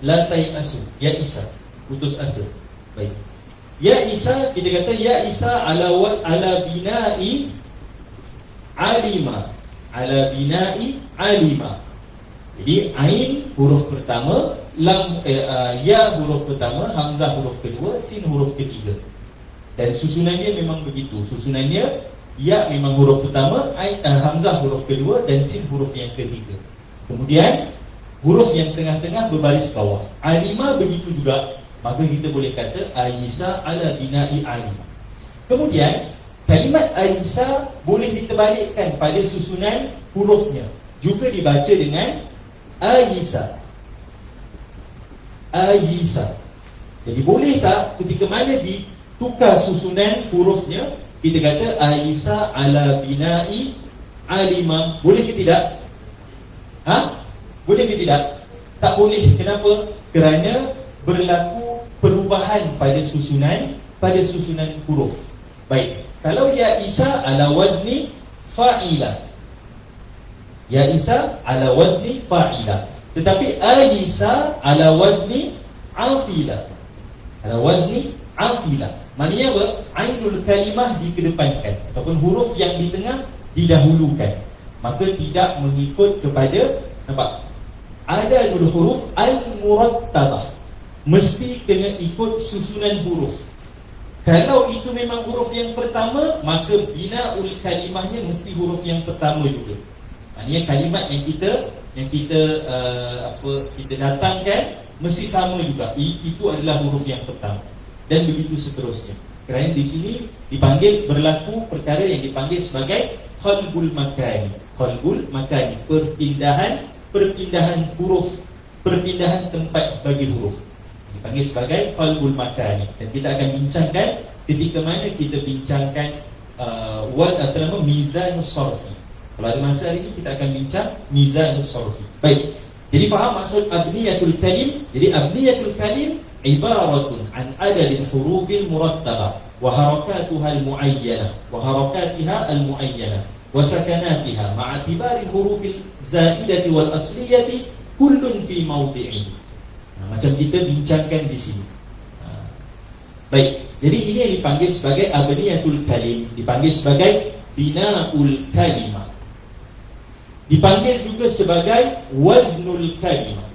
A: Lantai asu. Ya Isa. Putus asa. Baik. Ya Isa, kita kata ya Isa ala bina'i alima. Ala bina'i alima. Jadi ain huruf pertama, lam ya huruf pertama, hamzah huruf kedua, sin huruf ketiga. Dan susunannya memang begitu. Susunannya ya memang huruf pertama, hamzah huruf kedua dan sin huruf yang ketiga. Kemudian huruf yang tengah-tengah berbaris bawah. Alima begitu juga. Maka kita boleh kata Aisa ala bina'i alima. Kemudian kalimat Aisa boleh diterbalikkan pada susunan hurufnya. Juga dibaca dengan Aisa. Aisa. Jadi boleh tak ketika mana ditukar susunan hurufnya, kita kata Aisa ala bina'i alima. Boleh ke tidak? Boleh ke tidak? Tak boleh. Kenapa? Kerana berlaku perubahan pada susunan huruf. Baik. Kalau ya Isa ala wazni fa'ila. Ya Isa ala wazni fa'ila. Tetapi Aisa ala wazni afila. Ala wazni afila. Maknanya apa? Ainul kalimah dikedepankan ataupun huruf yang di tengah didahulukan. Maka tidak mengikut kepada, nampak? Ada huruf al-murattabah. Mesti kena ikut susunan huruf. Kalau itu memang huruf yang pertama, maka bina'ul kalimahnya mesti huruf yang pertama juga. Maknanya kalimat yang kita datangkan mesti sama juga. Itu adalah huruf yang pertama. Dan begitu seterusnya. Kerana di sini dipanggil berlaku perkara yang dipanggil sebagai qalbul makani. Qalbul makani, perpindahan huruf, perpindahan tempat bagi huruf. Dipanggil sebagai qalbul makani. Dan kita akan bincangkan ketika mana kita bincangkan mizanus sarfi. Kalau ada masa hari ini kita akan bincang mizanus sarfi. Baik. Jadi faham maksud abniyatul kalim? Jadi abniyatul kalim ibaratun an adadil hurufil murattabah wa harakatuha al-mu'ayyanah wa harakatiha al-mu'ayyanah wa sakanatiha ma'atibari hurufil zaidati wal asliyati kullun fi mawdi'i. Macam kita bincangkan di sini. Baik. Jadi ini yang dipanggil sebagai abniyatul kalim, dipanggil sebagai bina'ul kalimah. Dipanggil juga sebagai waznul kalimah.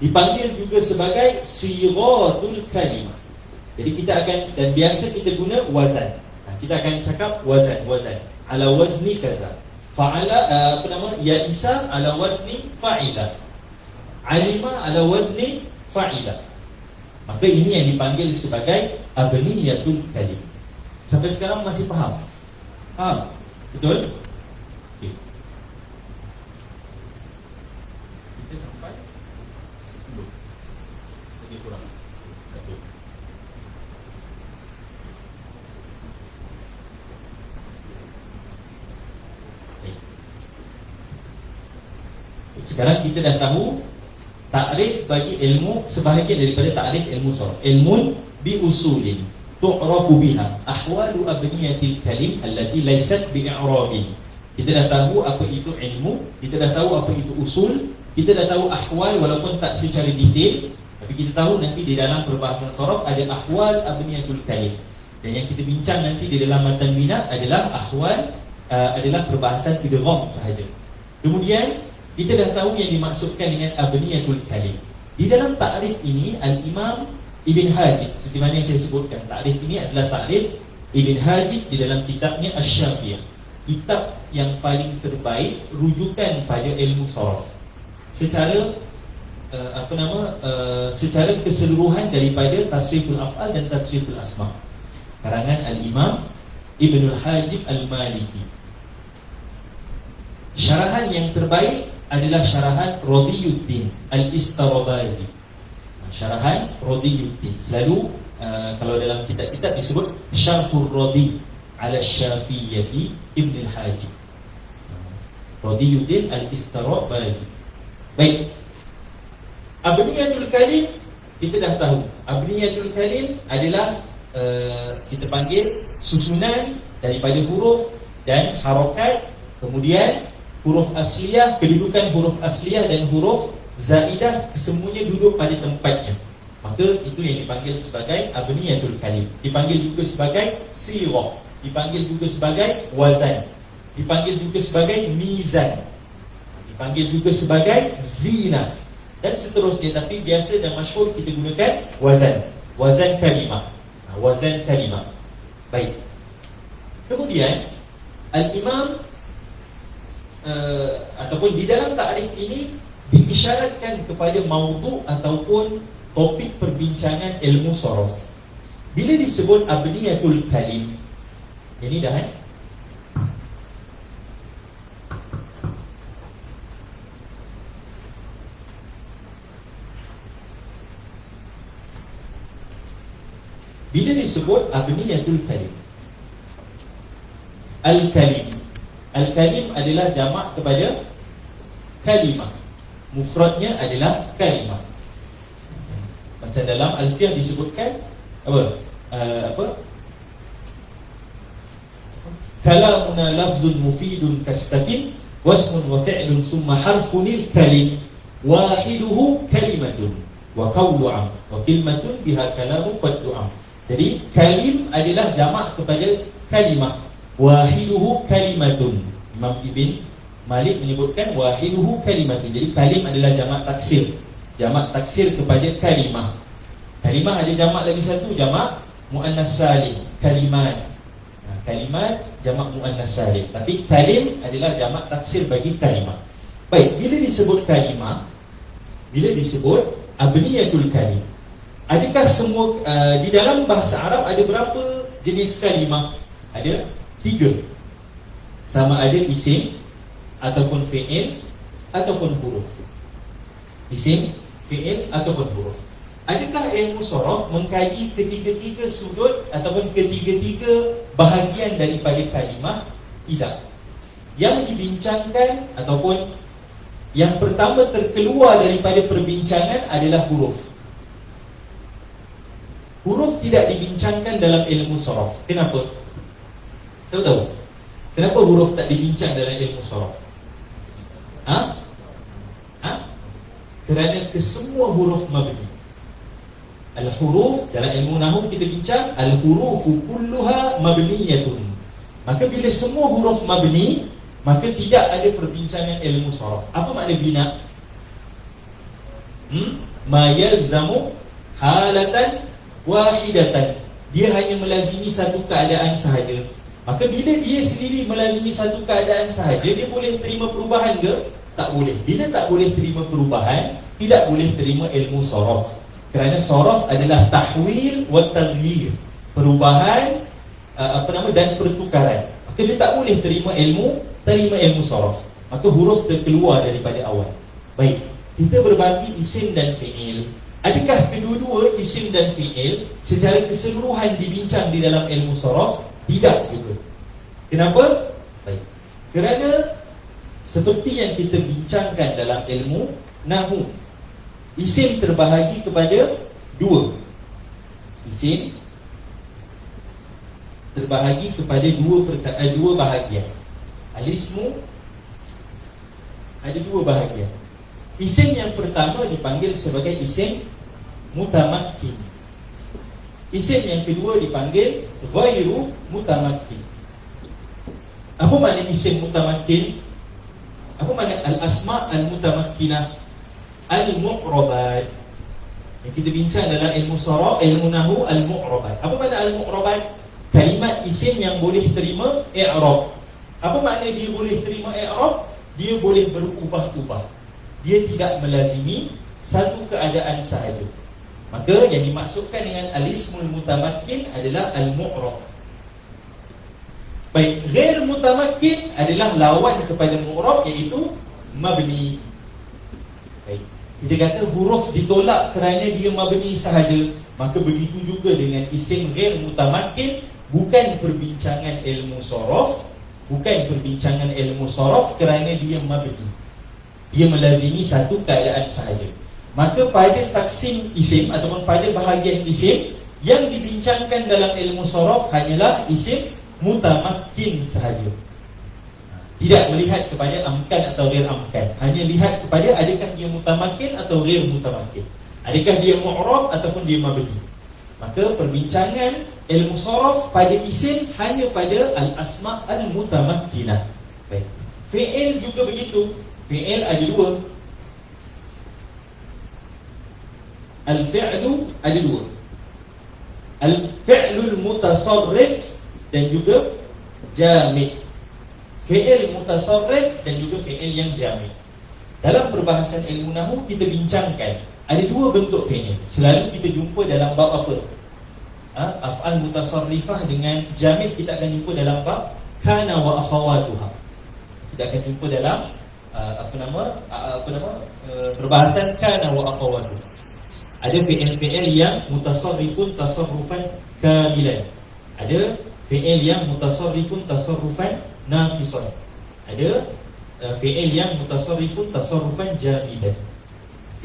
A: Dipanggil juga sebagai sighatul kalimah. Jadi kita akan, dan biasa kita guna wazan. Kita akan cakap wazan. Ala wazni kaza. Fa'ala ya Isa ala wazni fa'ila. Alima ala wazni fa'ila. Maka ini yang dipanggil sebagai abniyatul kalim. Sampai sekarang masih faham? Faham? Betul? Okey. Kita sampai 10. Lagi kurang 1. Sekarang kita dah tahu takrif bagi ilmu, sebahagian daripada takrif ilmu sarf. Ilmun bi usulin tu'rafu biha ahwalu abniyatil kalim allati laysat bi i'rabin. Kita dah tahu apa itu ilmu, kita dah tahu apa itu usul, kita dah tahu ahwal walaupun tak secara detail Tapi kita tahu nanti di dalam perbahasan sorof ada ahwal abniyatul kalim. Dan yang kita bincang nanti di dalam matan bina adalah ahwal, adalah perbahasan idgham sahaja. Kemudian kita dah tahu yang dimaksudkan dengan abniyatul kalim. Di dalam takrif ini Al-Imam Ibn Hajib, seperti mana yang saya sebutkan, takrif ini adalah takrif Ibn Hajib di dalam kitabnya Asy-Syafiyah, kitab yang paling terbaik rujukan pada ilmu sorof secara secara keseluruhan daripada Tasriful Af'al dan Tasriful Asma', karangan Al-Imam Ibnul Hajib Al-Maliki. Syarahan yang terbaik adalah syarahan Radiyuddin Al-Istarabazi. Syarahan Radiyuddin selalu kalau dalam kitab-kitab disebut Syarhur Radi ala Syafiyyati Ibn Al-Hajib. Radiyuddin Al-Istarabazi. Baik, Abniyatul Kalim kita dah tahu. Abniyatul Kalim adalah kita panggil susunan daripada huruf dan harakat, kemudian huruf asliyah, kedudukan huruf asliyah dan huruf zaidah kesemuanya duduk pada tempatnya. Maka itu yang dipanggil sebagai abniyatul kalim. Dipanggil juga sebagai sirah, dipanggil juga sebagai wazan, dipanggil juga sebagai mizan, dipanggil juga sebagai zina dan seterusnya. Tapi biasa dan masyhur kita gunakan wazan, wazan kalimah, wazan kalimah. Baik. Kemudian Al-Imam ataupun di dalam takrif ini diisyaratkan kepada maudhu' ataupun topik perbincangan ilmu sorof. Bila disebut abniyatul kalim, ini dah bila disebut abniyatul kalim, al-kalim, al-kalim adalah jamak kepada kalimah, mufradnya adalah kalimah. Macam dalam Alfiyah disebutkan apa? Kalamuna lafzun mufidun kastakin wasmun wa fi'lun summa harfunil kalim wahiduhu kalimatun wa qawlu'am wa kalimatun biha kalamu qaddu'am. Jadi kalim adalah jamak kepada kalimah, wahiduhu kalimatun. Imam Ibn Malik menyebutkan wahiduhu kalimatun. Jadi kalim adalah jamak taksir, jamak taksir kepada kalimah. Kalimah ada jamak lagi satu, jamak muannas salim, kalimat. Kalimat jamak muannas salim. Tapi kalim adalah jamak taksir bagi kalimah. Baik, bila disebut kalimah, bila disebut abniyatul kalim, adakah semua di dalam bahasa Arab ada berapa jenis kalimah? Ada 3. Sama ada isim ataupun fi'il ataupun huruf. Isim, fi'il ataupun huruf. Adakah ilmu sorof mengkaji ketiga-tiga sudut ataupun ketiga-tiga bahagian daripada kalimah? Tidak. Yang dibincangkan ataupun yang pertama terkeluar daripada perbincangan adalah huruf. Huruf tidak dibincangkan dalam ilmu sorof. Kenapa? Tahu? Kenapa huruf tak dibincang dalam ilmu sorof? Kerana kesemua huruf mabni. Al-huruf dalam ilmu nahwu kita bincang al-hurufu kulluha mabniyatun. Maka bila semua huruf mabni, maka tidak ada perbincangan ilmu sorof. Apa makna bina? Ma yalzamu halatan wahidatan. Dia hanya melazimi satu keadaan sahaja. Maka bila dia sendiri melazimi satu keadaan sahaja, dia boleh terima perubahan ke? Tak boleh. Bila tak boleh terima perubahan, tidak boleh terima ilmu sorof. Kerana sorof adalah tahwil wa taghyir, perubahan dan pertukaran. Maka dia tak boleh terima ilmu sorof. Maka huruf terkeluar daripada awal. Baik, kita berbagi isim dan fi'il. Adakah kedua-dua isim dan fi'il secara keseluruhan dibincang di dalam ilmu sorof? Tidak juga. Kenapa? Baik, kerana seperti yang kita bincangkan dalam ilmu nahwu, isim terbahagi kepada 2. Isim terbahagi kepada dua bahagian. Al-ismu ada 2 bahagian. Isim yang pertama dipanggil sebagai isim mutamakkin. Isim yang kedua dipanggil ghairu mutamakkin. Apa makna isim mutamakkin? Apa makna al-asma' al-mutamakkinah? Al-mu'rabat. Yang kita bincang dalam ilmu sharaf, ilmu nahwu, al-mu'rabat. Apa makna al-mu'rabat? Kalimat isim yang boleh terima i'rab. Apa makna dia boleh terima i'rab? Dia boleh berubah-ubah. Dia tidak melazimi satu keadaan sahaja. Maka yang dimaksudkan dengan al-ismul mutamakkin adalah al-mu'rab. Baik, ghair mutamakkin adalah lawan kepada mu'rab, iaitu mabni. Baik, kita kata huruf ditolak kerana dia mabni sahaja, maka begitu juga dengan isim ghair mutamakkin. Bukan perbincangan ilmu sharaf, bukan perbincangan ilmu sharaf kerana dia mabni. Dia melazimi satu keadaan sahaja. Maka pada taksim isim ataupun pada bahagian isim, yang dibincangkan dalam ilmu sharaf hanyalah isim mutamakkin sahaja. Tidak melihat kepada amkan atau ghair amkan, hanya lihat kepada adakah dia mutamakkin atau ghair mutamakkin, adakah dia mu'rab ataupun dia mabni. Maka perbincangan ilmu sharaf pada isim hanya pada al-asma' al-mutamakkinah. Baik. Fi'il juga begitu. Fi'il ada dua. Al-fi'lu ada dua. Al-fi'lul mutasarrif dan juga jamid. Fi'il mutasarrif dan juga fi'il yang jamid. Dalam perbahasan ilmu nahwu kita bincangkan ada dua bentuk fi'il. Selalu kita jumpa dalam bab apa? Af'al mutasarrifah dengan jamid kita akan jumpa dalam bab kana wa akhawatuha. Kita akan jumpa dalam perbahasan kana wa akhawatuha. Ada fi'il-fi'il yang mutasarrifun tasarrufan kamilan. Ada fi'il yang mutasarrifun tasarrufan naqisan. Ada fi'il yang mutasarrifun tasarrufan jamidan.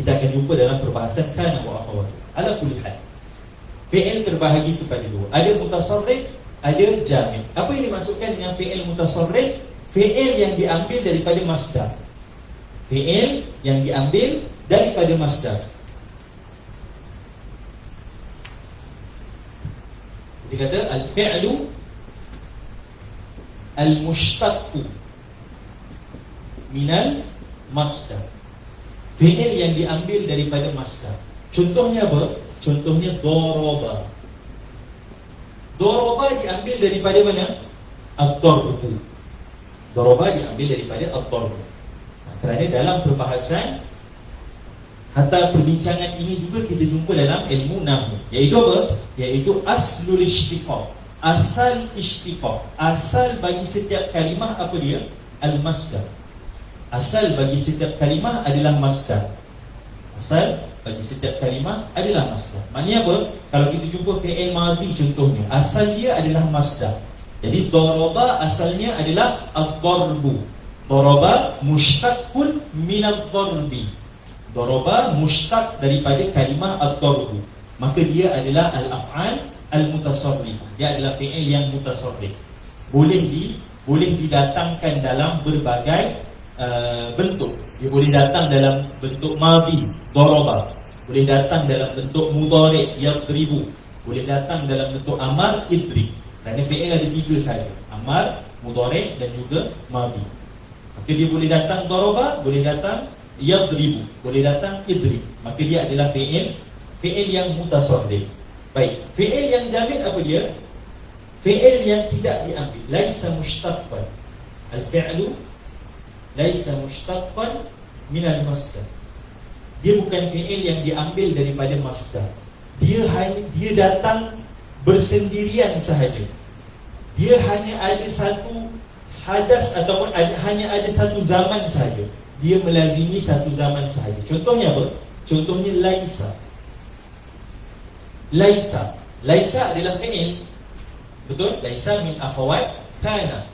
A: Kita akan jumpa dalam perbahasan kana wa akhawatuha. Ala kulli hal, fi'il terbahagi kepada dua. Ada mutasarrif, ada jamid. Apa yang dimaksudkan dengan fi'il mutasarrif? Fi'il yang diambil daripada masdar. Fi'il yang diambil daripada masdar. Dia kata al-fi'lu al-mushtaqqu minal masdar. Fi'il yang diambil daripada masdar. Contohnya apa? Contohnya daraba. Daraba diambil daripada mana? Ad-darbu. Daraba diambil daripada ad-darbu. Kerana dalam perbahasan hatta perbincangan ini juga kita jumpa dalam ilmu nahwu, iaitu apa? Iaitu aslul ishtiqaq. Asal ishtiqaq. Asal bagi setiap kalimah apa dia? Al-masdar. Asal bagi setiap kalimah adalah masdar. Asal bagi setiap kalimah adalah masdar. Maknanya apa? Kalau kita jumpa fi'il madhi contohnya, asal dia adalah masdar. Jadi daraba asalnya adalah ad-darbu. Daraba mushtaqqun min ad-darbi. Daraba mushtaq daripada kalimah ad-darbu. Maka dia adalah al-af'al al-mutasarrifah. Dia adalah fi'il yang mutasarrif. Boleh didatangkan dalam berbagai bentuk. Dia boleh datang dalam bentuk madhi, daraba. Boleh datang dalam bentuk mudhari', yadribu. Boleh datang dalam bentuk amar, idrib. Kerana fi'il ada tiga saja, amar, mudhari' dan juga madhi. Maka dia boleh datang daraba, boleh datang yadribu, boleh datang idrib. Maka dia adalah fi'il yang mutasarrif. Baik, fi'il yang jamid apa dia? Fi'il yang tidak diambil, laisa mushtaqqan. Al-fi'lu laisa mushtaqqan min al-masdar. Dia bukan fi'il yang diambil daripada masdar. Dia datang bersendirian sahaja. Dia hanya ada satu hadas ataupun hanya ada satu zaman sahaja. Dia melazimi satu zaman sahaja. Contohnya apa? Contohnya laisa. Laisa adalah fi'il. Betul? Laisa min akhawat kana.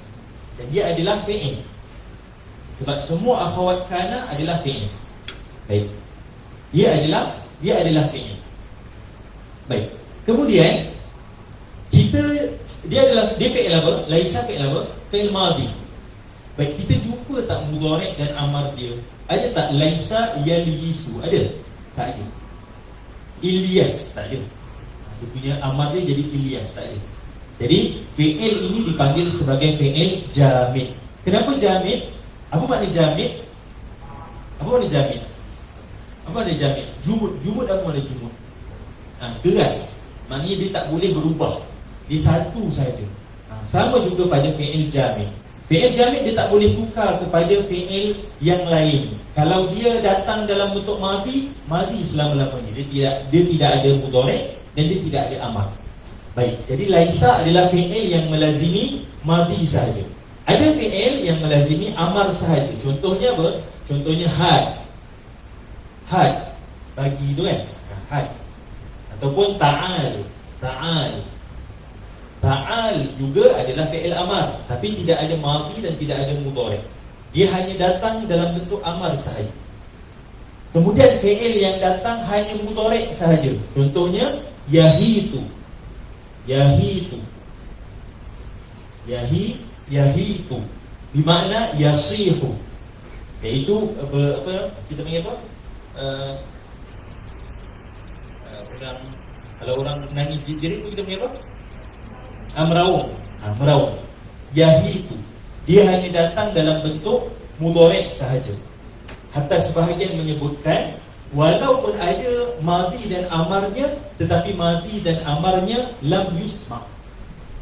A: Dan dia adalah fi'il. Sebab semua akhawat kana adalah fi'il. Baik. Dia adalah fi'il. Baik. Kemudian dia fi'il apa? Laisa fi'il apa? Fi'il madhi. Baik, kita jumpa tak mudhari' dan amar dia? Ada tak laisa yalisu? Ada? Tak ada. Ilyas, tak ada. Dia punya amar dia jadi Ilyas, tak ada. Jadi fi'il ini dipanggil sebagai fi'il jamid. Kenapa jamid? Apa makna jamid? Apa makna jamid? Apa makna jamid? Jumud apa makna jumud? Keras. Maknanya dia tak boleh berubah. Dia satu saja. Sama juga pada fi'il jamid. Fi'il jamid dia tak boleh tukar kepada fi'il yang lain. Kalau dia datang dalam bentuk madhi selama-lamanya. Dia tidak ada mudhari' dan dia tidak ada amar. Baik, jadi laisa adalah fi'il yang melazimi madhi sahaja. Ada fi'il yang melazimi amar sahaja. Contohnya apa? Contohnya had. Had, bagi tu kan? Had. Ataupun ta'al. Ta'al juga adalah fi'il amar, tapi tidak ada madhi dan tidak ada mudhari'. Dia hanya datang dalam bentuk amar sahaja. Kemudian fi'il yang datang hanya mudhari' sahaja. Contohnya yahitu. Yahitu bermakna yasihu, iaitu apa kita panggil apa? Kalau orang nangis jerit tu kita panggil apa? Meraung. Yahitu, dia hanya datang dalam bentuk mudhari' sahaja. Hatta sebahagian menyebutkan walaupun ada madhi dan amarnya, tetapi madhi dan amarnya lam yusma'.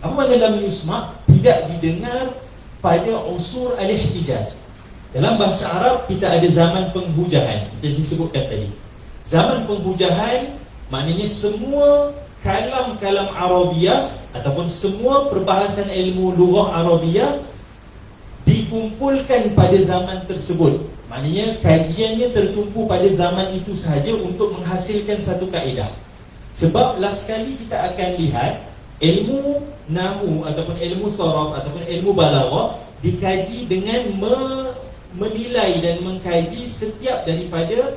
A: Apa makna lam yusma'? Tidak didengar pada unsur al-ihtijaj. Dalam bahasa Arab kita ada zaman penghujahan. Kita sebutkan tadi. Zaman penghujahan maknanya semua kalam-kalam Arabiah ataupun semua perbahasan ilmu lughah Arabiah dikumpulkan pada zaman tersebut. Maknanya kajiannya tertumpu pada zaman itu sahaja untuk menghasilkan satu kaedah. Sebab last kali kita akan lihat ilmu nahwu ataupun ilmu saraf ataupun ilmu balaghah dikaji dengan menilai dan mengkaji setiap daripada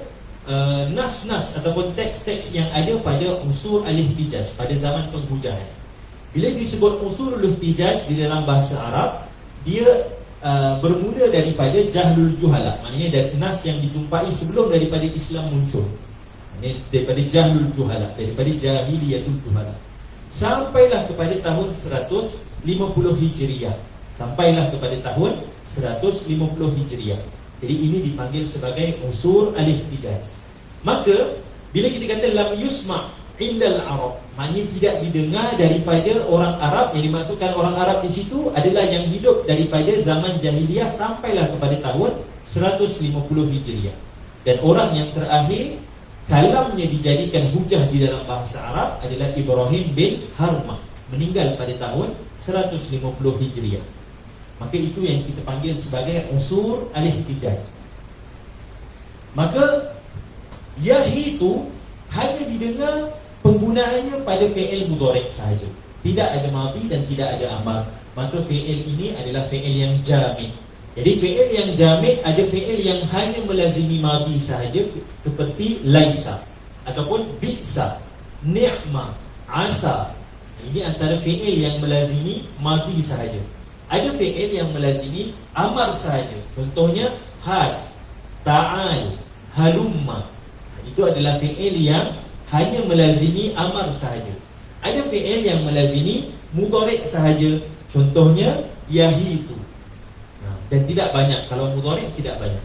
A: nas-nas ataupun teks-teks yang ada pada usul al-ihtijaj pada zaman penghujahan. Bila disebut usul al-ihtijaj di dalam bahasa Arab, dia bermula daripada jahlul juhala, maknanya dari nas yang dijumpai sebelum daripada Islam muncul, maknanya daripada jahlul juhala, daripada jahiliyatul juhala, sampailah kepada tahun 150 Hijriah. Sampailah kepada tahun 150 Hijriah. Jadi ini dipanggil sebagai usul al-ihtijaj. Maka bila kita kata lam yusma' indal Arab, maknanya tidak didengar daripada orang Arab. Yang dimaksudkan orang Arab di situ adalah yang hidup daripada zaman jahiliyah sampailah kepada tahun 150 Hijriah. Dan orang yang terakhir kalamnya dijadikan hujah di dalam bahasa Arab adalah Ibrahim bin Harmah, meninggal pada tahun 150 Hijriah. Maka itu yang kita panggil sebagai unsur al-ihtijaj. Maka yahitu hanya didengar penggunaannya pada fi'il mudhari' sahaja. Tidak ada madhi dan tidak ada amar. Maka fi'il ini adalah fi'il yang jamid. Jadi fi'il yang jamid ada fi'il yang hanya melazimi madhi sahaja, seperti laisa ataupun bi'sa, ni'ma, asa. Ini antara fi'il yang melazimi madhi sahaja. Ada fi'il yang melazimi amar sahaja. Contohnya had, ta'al, halumma. Itu adalah fi'il yang hanya melazimi amar sahaja. Ada fi'il yang melazimi mudhari' sahaja. Contohnya yahitu. Dan tidak banyak. Kalau mudhari' tidak banyak.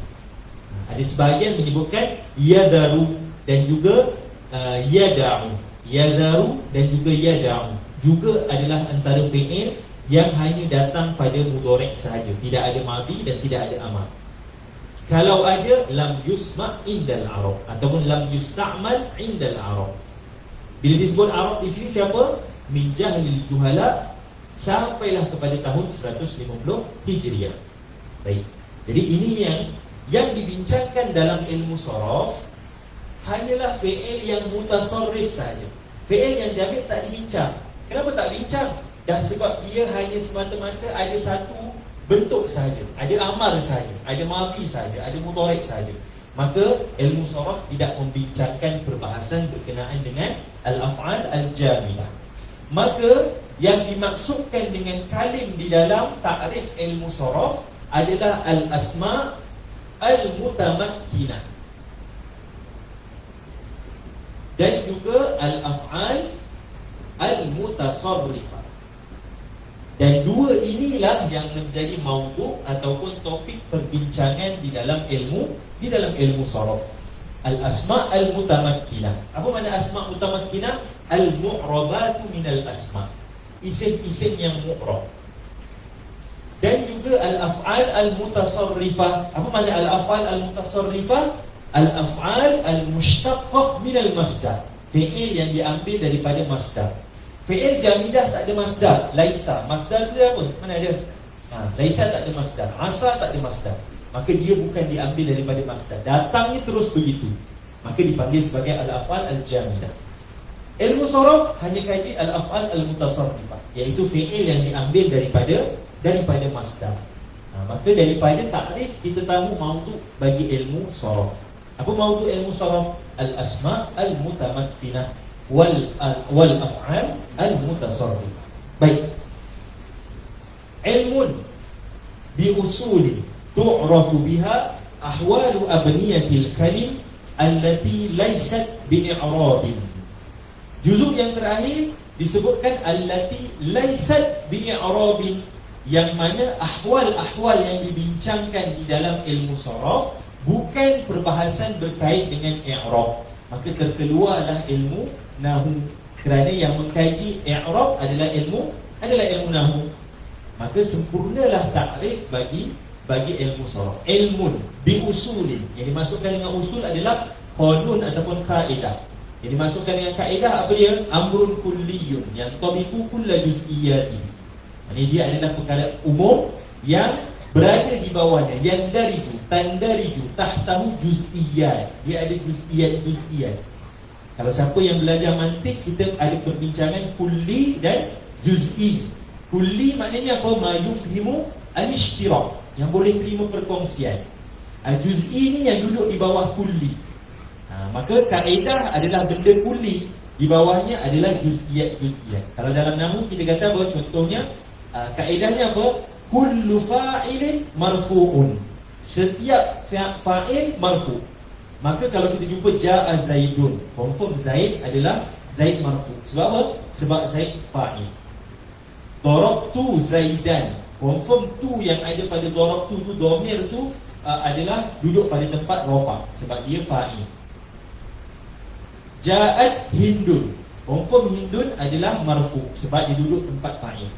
A: Ada sebahagian menyebutkan yadaru dan juga yada'u. Yadaru dan juga yada'u juga adalah antara fi'il yang hanya datang pada mudhari' sahaja. Tidak ada madhi dan tidak ada amar. Kalau ada lam yusma' indal Arab ataupun lam yusta'mal indal Arab. Bila disebut Arab di sini siapa? Min jahlil juhala, sampailah kepada tahun 150 Hijriah. Baik. Jadi ini yang dibincangkan dalam ilmu sharaf hanyalah fi'il yang mutasarrif saja. Fi'il yang jamid tak dibincang. Kenapa tak bincang? Dah sebab ia hanya semata-mata ada satu bentuk sahaja, ada amar sahaja, ada madhi sahaja, ada mudhari' sahaja. Maka ilmu sharaf tidak membincangkan perbahasan berkenaan dengan al-af'al al-jamidah. Maka yang dimaksudkan dengan kalim di dalam ta'rif ilmu sharaf adalah al-asma' al-mutamakkinah. dan juga al-af'al al-mutasarrifah. Dan dua inilah yang menjadi maudhu' ataupun topik perbincangan di dalam ilmu sharaf. Al-asma' al-mutamakkinah. Apa makna asma' mutamakkinah? Al-mu'rabatu minal asma'. Isim-isim yang mu'rab. Dan juga al-af'al al-mutasarrifah. Apa makna al-af'al al-mutasarrifah? Al-af'al al-mushtaqqah minal masdar. Fi'il yang diambil daripada masdar. Fi'il jamidah tak ada masdar, laisa. Masdar tu apa? Mana ada? Laisa tak ada masdar, asa tak ada masdar. Maka dia bukan diambil daripada masdar, datangnya terus begitu. Maka dipanggil sebagai al-af'al al-jamidah. Ilmu sharaf hanya kaji al-af'al al-mutasarrifah, iaitu fi'il yang diambil daripada masdar. Maka daripada takrif kita tahu maudhu' bagi ilmu sharaf. Apa maudhu' ilmu sharaf? Al-asma' al-mutamakkinah wal af'al al-mutasarrifah. Baik. Ilmun bi usulin tu'rafu biha ahwalu abniyatil kalim allati laysat bi i'rabin. Juzuk yang terakhir disebutkan allati laysat bi i'rabin, yang mana ahwal-ahwal yang dibincangkan di dalam ilmu sharaf bukan perbahasan berkait dengan i'rab. Maka terkeluarlah ilmu nahwu, kerana yang mengkaji i'rab adalah ilmu nahwu. Maka sempurnalah takrif bagi ilmu sharaf. Ilmun bi usulin, yang dimasukkan dengan usul adalah qanun ataupun kaedah. Yang dimasukkan dengan kaedah apa dia? Amrun kulliyun yang tabiqu kulla juz'iyati. Ini dia adalah perkara umum yang berada di bawahnya, yang tandariju tahtahu juz'iyat. Dia ada juz'iyat. Kalau siapa yang belajar mantik, kita ada perbincangan kulli dan juz'i. Kulli maknanya apa? Ma yufhimu al-ishtirak, yang boleh terima perkongsian. Juz'i ni yang duduk di bawah kulli. Maka kaedah adalah benda kulli, di bawahnya adalah juz'iyat. Kalau dalam nahwu kita kata bahawa contohnya kaedahnya apa? Kullu fa'ilin marfu'un. Setiap fa'il marfu'. Maka kalau kita jumpa ja'a Zaidun, confirm Zaid adalah Zaid marfu'. Sebab apa? Sebab Zaid fa'il. Darabtu Zaidan, confirm tu yang ada pada darabtu tu, dhamir tu adalah duduk pada tempat rafa' sebab dia fa'il. Ja'at Hindun, confirm Hindun adalah marfu' sebab dia duduk tempat fa'il.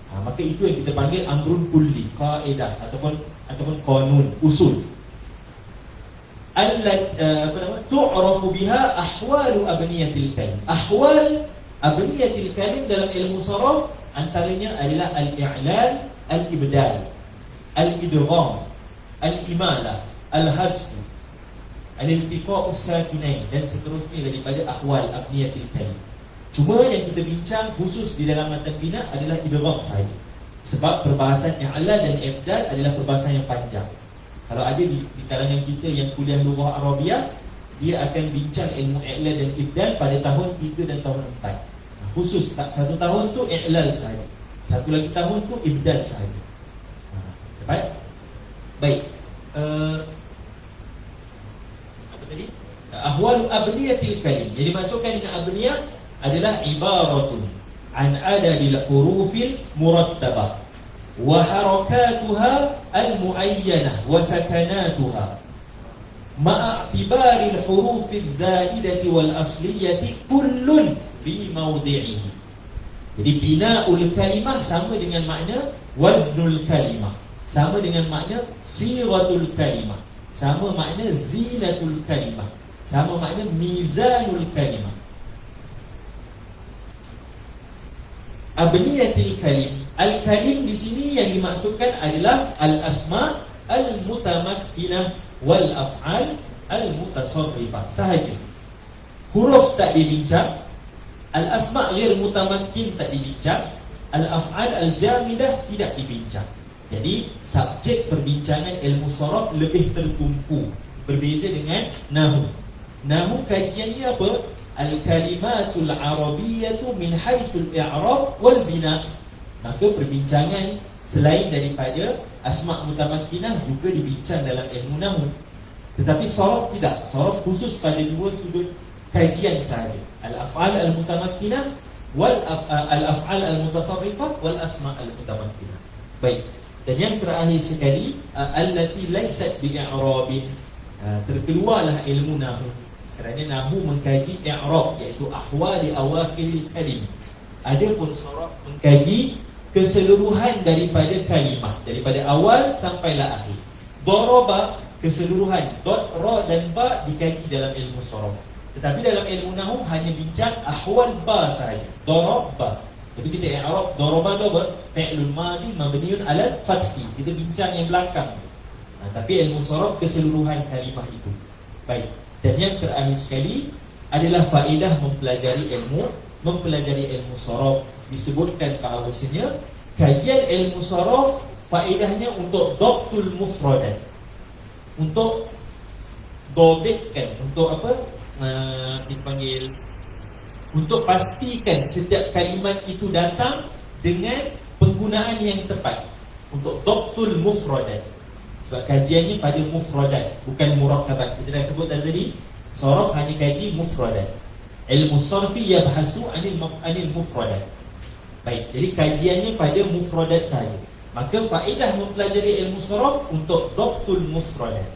A: Maka itu yang kita panggil amrun kulli, kaedah ataupun qanun, usul. Tu'rafu biha ahwalu abniyatil kalim. Ahwal abniyatil kalim dalam ilmu sharaf antaranya adalah al-i'lal, al-ibdal, al-idgham, al-imalah, al-hasf, al-iltiqa'u sakinain dan seterusnya daripada ahwal abniyatil kalim. Cuma yang kita bincang khusus di dalam matan bina adalah idgham sahaja. Sebab perbahasan i'lal dan ibdal adalah perbahasan yang panjang. Kalau ada di kalangan kita yang kuliah lughah Arabiah, dia akan bincang ilmu i'lal dan ibdal pada tahun 3 dan tahun 4. Khusus satu tahun tu i'lal sahaja, satu lagi tahun tu ibdal sahaja. Baik. Apa tadi? Ahwal abniyatil kalim. Jadi masukkan dengan abniyah adalah ibaratun an adadil hurufil murattabah wa harakatuha al-muayyanah wa sakanatuha ma'atibari al-hurufil zaidati wal asliyati kullun fi mawdi'ihi. Jadi bina'ul kalimah sama dengan makna waznul kalimah, sama dengan makna siratul kalimah, sama makna zinatul kalimah, sama makna mizanul kalimah. Abniyatil kalim. Al-kalim di sini yang dimaksudkan adalah al-asma al-mutamakkinah wal af'al al-mutasarrifah sahaja. Huruf tak dibincang, al-asma' ghair mutamakkin tak dibincang, al-af'al al-jamidah tidak dibincang. Jadi subjek perbincangan ilmu sharaf lebih tertumpu, berbeza dengan nahwu. Nahwu kajiannya apa? Al-kalimatul arabiyyatu min haisul i'rab wal bina. Maka perbincangan selain daripada asma' mutamakkinah juga dibincang dalam ilmu nahwu. Tetapi sharaf tidak. Sharaf khusus pada dua sudut kajian sahaja. Al-af'al al-mutamakkinah al-af'al al-mutasarrifah wal asma' al-mutamakkinah. Baik. Dan yang terakhir sekali, allati laysat bi'a'rabin, terkeluarlah ilmu nahwu. Kerana nahwu mengkaji i'rab, iaitu ahwali awakhiril kalim. Adapun saraf mengkaji keseluruhan daripada kalimah, daripada awal sampailah akhir. Daraba keseluruhan, dot, ra dan ba dikaji dalam ilmu saraf. Tetapi dalam ilmu nahwu hanya bincang ahwal ba sahaja. Daraba. Jadi kita i'rab daraba tu apa? Fi'lun madhi mabniun 'ala fathi. Kita bincang yang belakang. Tapi ilmu saraf keseluruhan kalimah itu. Baik. Dan yang terakhir sekali adalah faedah mempelajari ilmu saraf. Disebutkan bahawasanya kajian ilmu saraf faedahnya untuk dhabtul mufradat, untuk dobitkan, untuk apa? Dipanggil untuk pastikan setiap kalimat itu datang dengan penggunaan yang tepat. Untuk dhabtul mufradat. Sebab kajiannya pada mufradat, bukan murakkabat. Kita dah sebut tadi, saraf hanya kaji mufradat. Ilmu sarfi yabhasu anil mufradat. Baik, jadi kajiannya pada mufradat saja. Maka faedah mempelajari ilmu saraf untuk dhabtul mufradat.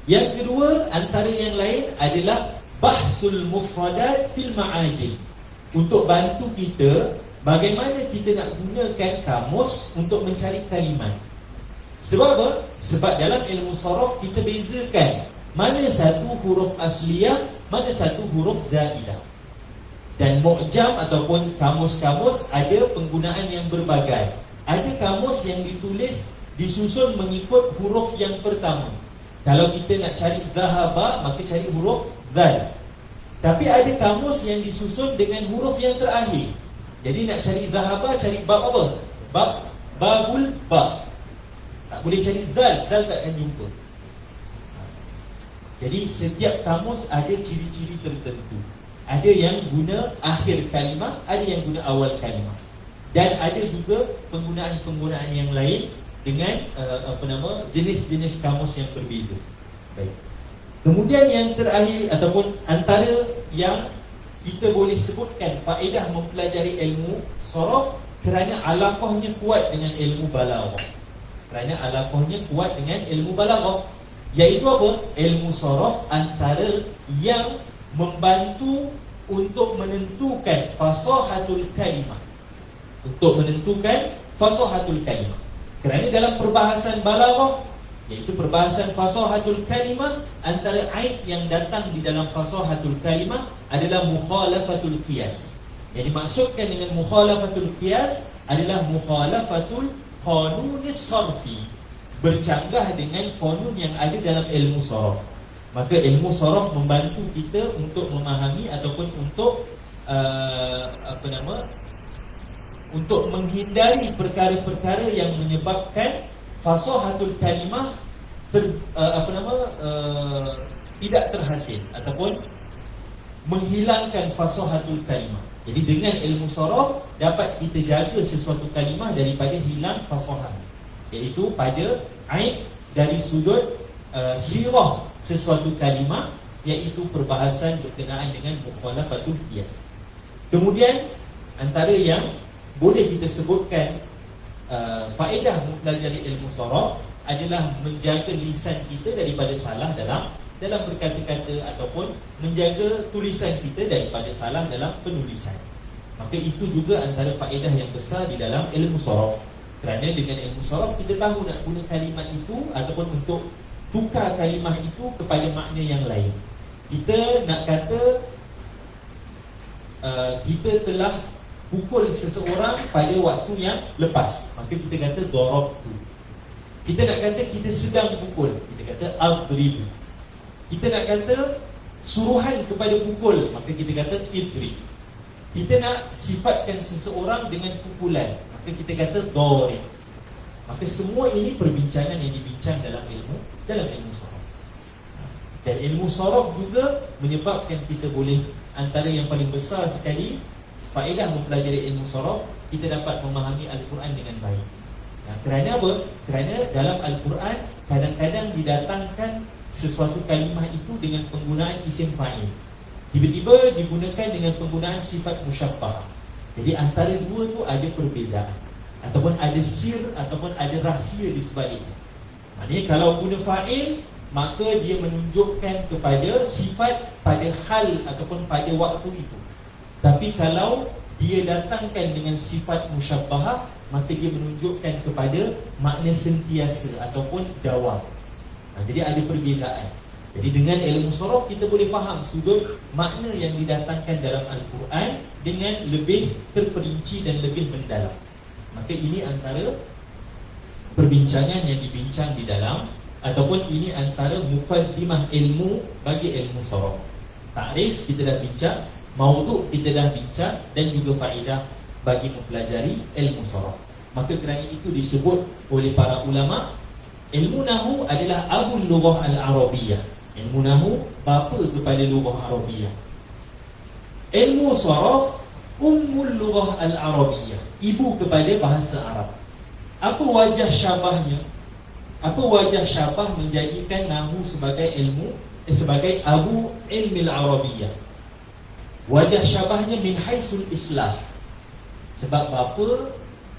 A: Yang kedua, antara yang lain adalah bahsul mufradat fil ma'ajim. Untuk bantu kita bagaimana kita nak gunakan kamus untuk mencari kalimat. Sebab apa? Sebab dalam ilmu saraf kita bezakan mana satu huruf asliyah, mana satu huruf zaidah. Dan mu'jam ataupun kamus-kamus ada penggunaan yang berbagai. Ada kamus yang ditulis disusun mengikut huruf yang pertama. Kalau kita nak cari zahaba, maka cari huruf zal. Tapi ada kamus yang disusun dengan huruf yang terakhir. Jadi nak cari zahaba, cari bab apa? Babul ba. Tak boleh cari zal tak akan jumpa. Jadi setiap kamus ada ciri-ciri tertentu. Ada yang guna akhir kalimah, ada yang guna awal kalimah. Dan ada juga penggunaan-penggunaan yang lain dengan jenis-jenis kamus yang berbeza. Baik. Kemudian yang terakhir ataupun antara yang kita boleh sebutkan faedah mempelajari ilmu saraf kerana alaqahnya kuat dengan ilmu balaghah. Kerana alaqahnya kuat dengan ilmu balaghah, iaitu apa? Ilmu saraf antara yang membantu untuk menentukan fasahatul kalimah. Untuk menentukan fasahatul kalimah. Kerana dalam perbahasan balaghah, iaitu perbahasan fasahatul kalimah, antara aib yang datang di dalam fasahatul kalimah adalah mukhalafatul qiyas. Yang dimaksudkan dengan mukhalafatul qiyas adalah mukhalafatul qanunis sarfi, bercanggah dengan qanun yang ada dalam ilmu saraf. Maka ilmu saraf membantu kita untuk memahami ataupun untuk untuk menghindari perkara-perkara yang menyebabkan fasahatul kalimah tidak terhasil ataupun menghilangkan fasahatul kalimah. Jadi dengan ilmu saraf dapat kita jaga sesuatu kalimah daripada hilang fasahah, iaitu pada aib dari sudut sirah sesuatu kalimah, iaitu perbahasan berkenaan dengan mukhalafatul qiyas. Kemudian antara yang boleh kita sebutkan faedah mempelajari ilmu saraf adalah menjaga lisan kita daripada salah dalam berkata-kata ataupun menjaga tulisan kita daripada salah dalam penulisan. Maka itu juga antara faedah yang besar di dalam ilmu saraf. Kerana dengan ilmu saraf kita tahu nak guna kalimat itu ataupun untuk tukar kalimah itu kepada makna yang lain. Kita nak kata kita telah pukul seseorang pada waktu yang lepas, maka kita kata darabtu. Kita nak kata kita sedang pukul, kita kata adrib. Kita nak kata suruhan kepada pukul, maka kita kata idrib. Kita nak sifatkan seseorang dengan pukulan, maka kita kata darib. Maka semua ini perbincangan yang dibincang dalam ilmu saraf. Dan ilmu saraf juga menyebabkan kita boleh, antara yang paling besar sekali faedah mempelajari ilmu saraf, kita dapat memahami Al-Quran dengan baik. Kerana apa? Kerana dalam Al-Quran kadang-kadang didatangkan sesuatu kalimah itu dengan penggunaan isim fa'il. Tiba-tiba digunakan dengan penggunaan sifat musyabbah. Jadi antara dua tu ada perbezaan, ataupun ada sir, ataupun ada rahsia di sebaliknya. Maknanya kalau guna fa'il, maka dia menunjukkan kepada sifat pada hal ataupun pada waktu itu. Tapi kalau dia datangkan dengan sifat musyabbahah, maka dia menunjukkan kepada makna sentiasa ataupun dawam. Jadi ada perbezaan. Jadi dengan ilmu sorof kita boleh faham sudut makna yang didatangkan dalam Al-Quran dengan lebih terperinci dan lebih mendalam. Maka ini antara perbincangan yang dibincang di dalam, ataupun ini antara muqaddimah ilmu bagi ilmu sorof. Ta'rif kita dah bincang, maudhu' kita dah bincang, dan juga faedah bagi mempelajari ilmu sorof. Maka kerana itu disebut oleh para ulama, ilmu nahu adalah abul lughah al-arabiyah. Ilmu nahu bapa kepada lughah Arabiyah. Ilmu sorof ummul lughah al-arabiyah, ibu kepada bahasa Arab. Apa wajah syabahnya? Apa wajah syabah menjadikan nahu sebagai ilmu sebagai abu ilmi al-arabiyah? Wajah syabahnya min haisul islah. Sebab bapa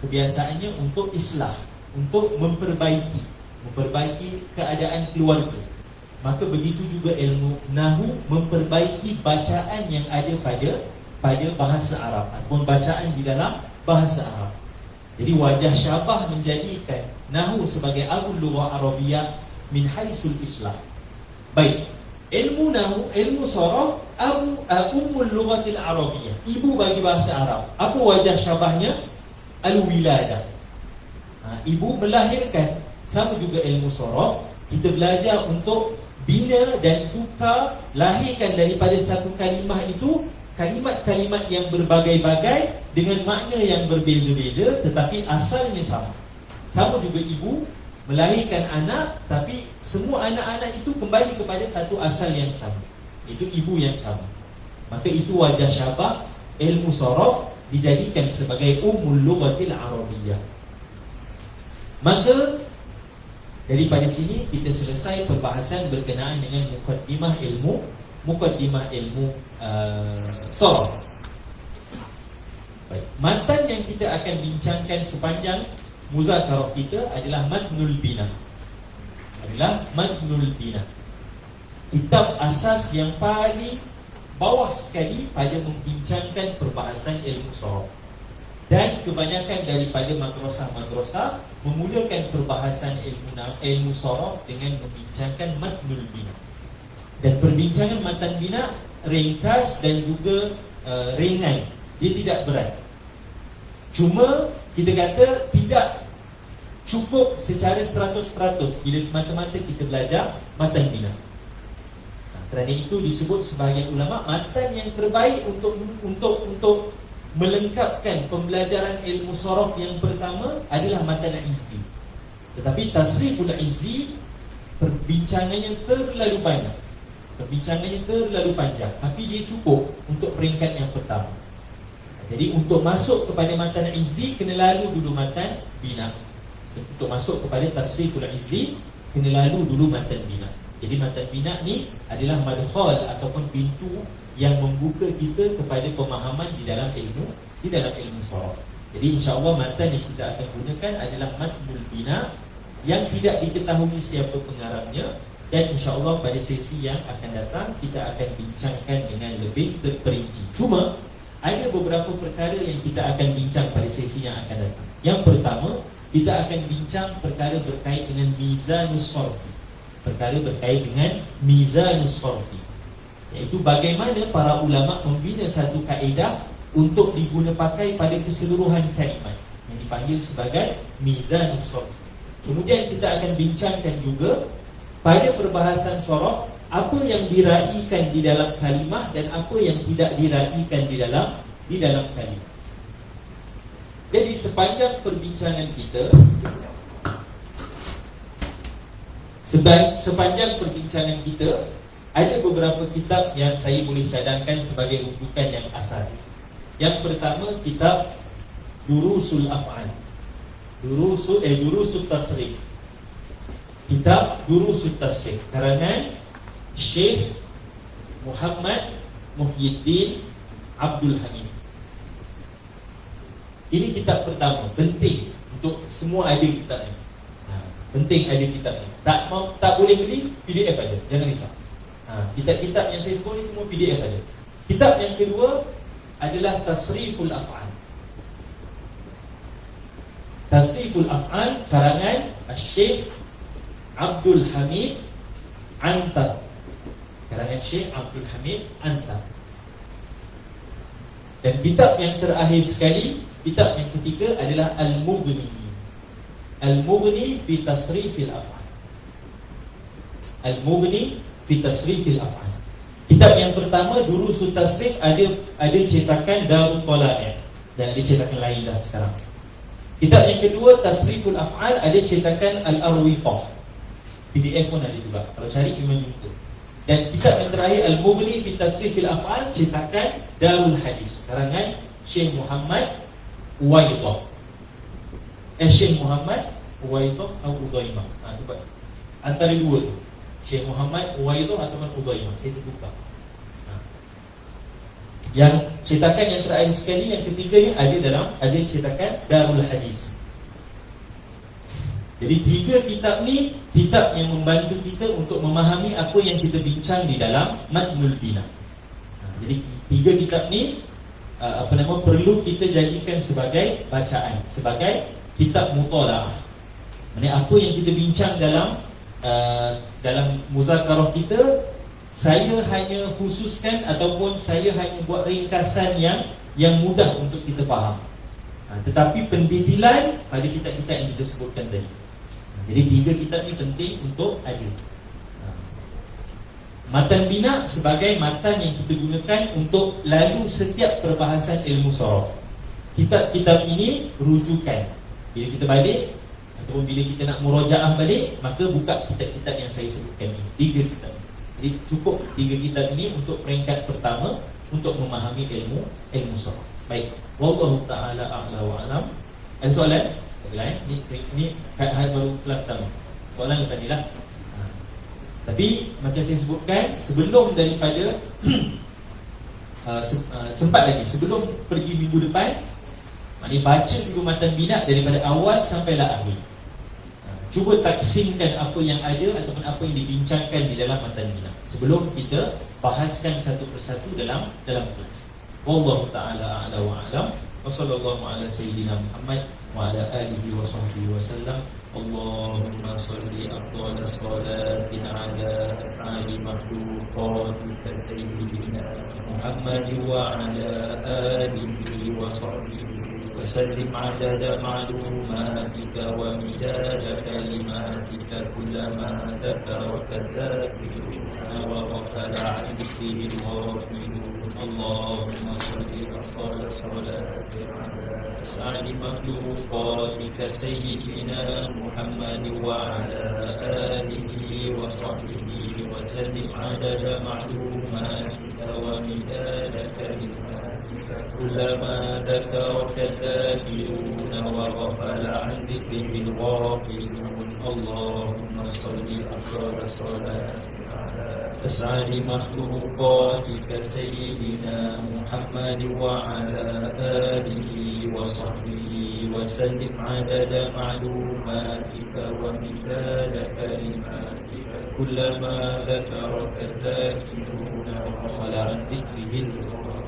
A: kebiasaannya untuk islah, untuk memperbaiki keadaan keluarga. Maka begitu juga ilmu nahu memperbaiki bacaan yang ada pada bahasa Arab ataupun bacaan di dalam bahasa Arab. Jadi wajah syabah menjadikan nahu sebagai abul lughah arabiyah min haisul islam. Baik, ilmu nahu, ilmu sorof ummul lughatil arabiyah, ibu bagi bahasa Arab. Apa wajah syabahnya? Al-wiladah. Ibu melahirkan. Sama juga ilmu sorof, kita belajar untuk bina dan tukar, lahirkan daripada satu kalimah itu kalimat-kalimat yang berbagai-bagai dengan makna yang berbeza-beza, tetapi asalnya sama. Sama juga ibu melahirkan anak, tapi semua anak-anak itu kembali kepada satu asal yang sama, iaitu ibu yang sama. Maka itu wajah syabah ilmu sorof dijadikan sebagai ummul lughatil arabiyah. Maka daripada sini kita selesai perbahasan berkenaan dengan muqaddimah ilmu sorof. Baik, matan yang kita akan bincangkan sepanjang muzakarah kita adalah Matnul Bina. Kitab asas yang paling bawah sekali pada membincangkan perbahasan ilmu sorof. Dan kebanyakan daripada madrasah-madrasah memulakan perbahasan ilmu sorof dengan membincangkan Matnul Bina. Dan perbincangan matan bina ringkas dan juga ringan. Dia tidak berat. Cuma kita kata tidak cukup secara 100% bila semata-mata kita belajar matan bina. Kerana itu disebut sebahagian ulama matan yang terbaik untuk melengkapkan pembelajaran ilmu sorof yang pertama adalah matan Izzi. Tetapi Tasriful Izzi perbincangannya terlalu banyak, tapi dia cukup untuk peringkat yang pertama. Jadi untuk masuk kepada matan Izzi kena lalu dulu matan bina. Untuk masuk kepada Tasriful Izzi kena lalu dulu matan bina. Jadi matan bina ni adalah madkhal ataupun pintu yang membuka kita kepada pemahaman di dalam ilmu sorof. Jadi insya-Allah matan yang kita akan gunakan adalah Matnul Bina yang tidak diketahui siapa pengarangnya, dan insya-Allah pada sesi yang akan datang kita akan bincangkan dengan lebih terperinci. Cuma ada beberapa perkara yang kita akan bincang pada sesi yang akan datang. Yang pertama, kita akan bincang perkara berkait dengan mizanus sorfi. Iaitu bagaimana para ulama membina satu kaedah untuk diguna pakai pada keseluruhan kalimat yang dipanggil sebagai mizanus sorof. Kemudian kita akan bincangkan juga pada perbahasan sorof apa yang diraikan di dalam kalimah dan apa yang tidak diraikan di dalam kalimah. Jadi sepanjang perbincangan kita, ada beberapa kitab yang saya boleh cadangkan sebagai rujukan yang asas. Yang pertama, kitab Durusul Af'al, Durusul Tasrif. Kitab Durusul Tasrif karangan Syekh Muhammad Muhyiddin Abdul Hamid. Ini kitab pertama, penting untuk semua ada kitab ni. Penting ada kitab ni. Tak boleh beli, PDF aja, jangan risau. Kitab-kitab yang saya sebut ni semua PDF aja. Kitab yang kedua adalah Tasriful Af'al. Tasriful Af'al karangan Syekh Abdul Hamid Antar. Karangan Syekh Abdul Hamid Antar. Dan kitab yang terakhir sekali, kitab yang ketiga adalah Al-Mughni. Al-Mughni fi Tasrifil Af'al. Al-Mughni fi Tasrifil Af'al. Kitab yang pertama Durusul Tasrif ada cetakan Darul Qala'id dan ada cetakan lain dah sekarang. Kitab yang kedua Tasriful Af'al ada cetakan Al-Arwiqah. PDF pun ada juga. Kalau cari memang jumpa. Dan kitab yang terakhir Al-Mughni fi Tasrifil Af'al cetakan Darul Hadis karangan Syekh Muhammad Uwaidah. Syekh Muhammad Uwaidah atau Udaimah. Antara dua tu. Syekh Muhammad Uwaidah ataupun Udaimah. Saya terbuka. Yang cetakan yang terakhir sekali, yang ketiga ni ada cetakan Darul Hadis. Jadi tiga kitab ni kitab yang membantu kita untuk memahami apa yang kita bincang di dalam Matnul Bina. Jadi tiga kitab ni perlu kita jadikan sebagai bacaan, sebagai kitab mutalaah. Maksudnya apa yang kita bincang dalam muzakarah kita, saya hanya khususkan ataupun saya hanya buat ringkasan yang mudah untuk kita faham. Tetapi pendetilan pada kitab-kitab yang kita sebutkan tadi. Jadi tiga kitab ni penting untuk ada. Matan Bina sebagai matan yang kita gunakan untuk lalu setiap perbahasan ilmu saraf. Kitab-kitab ini rujukan. Bila kita balik ataupun bila kita nak murajaah balik, maka buka kitab-kitab yang saya sebutkan ini. Tiga kitab. Jadi cukup tiga kitab ini untuk peringkat pertama untuk memahami ilmu saraf. Baik. Wallahu ta'ala a'la wa a'lam. Ada soalan? Ini hal baru kelas pertama. Soalan yang tadilah. Tapi macam saya sebutkan, sebelum daripada sempat lagi, sebelum pergi minggu depan, maknanya baca dulu Matan Bina daripada awal sampailah akhir. Cuba taksimkan apa yang ada ataupun apa yang dibincangkan di dalam Matan Bina sebelum kita bahaskan satu persatu dalam kelas. Wallahu ta'ala a'la wa a'lam. Wa sallallahu ala sayyidina Muhammad wa ala alihi wa sahbihi wa sallam. Allahumma salli afdal salatin ala as'ali makhluqatika sayyidina Muhammad wa ala alihi wa sahbihi wa sallim adada ma'lumatika wa midada kalimatika kullama dhakaraka dhakiruna wa ghafala 'an dhikril ghafilun. Allahumma salli afdal salatin ala as'ali makhluqatika sayyidina Muhammad wa ala alihi wa sahbihi wa sallim adada ma'lumatika wa midada kalimatika kullama dhakaraka dhakiruna wa ghafala 'an dhikril ghafilun. Allahumma salli afdal salatin ala as'ali makhluqatika sayyidina Muhammad wa ala alihi wa sahbihi wa sallim adada ma'lumatika wa midada kalimatika kullama dhakaraka dhakiruna wa ghafala 'an dhikril ghafilun.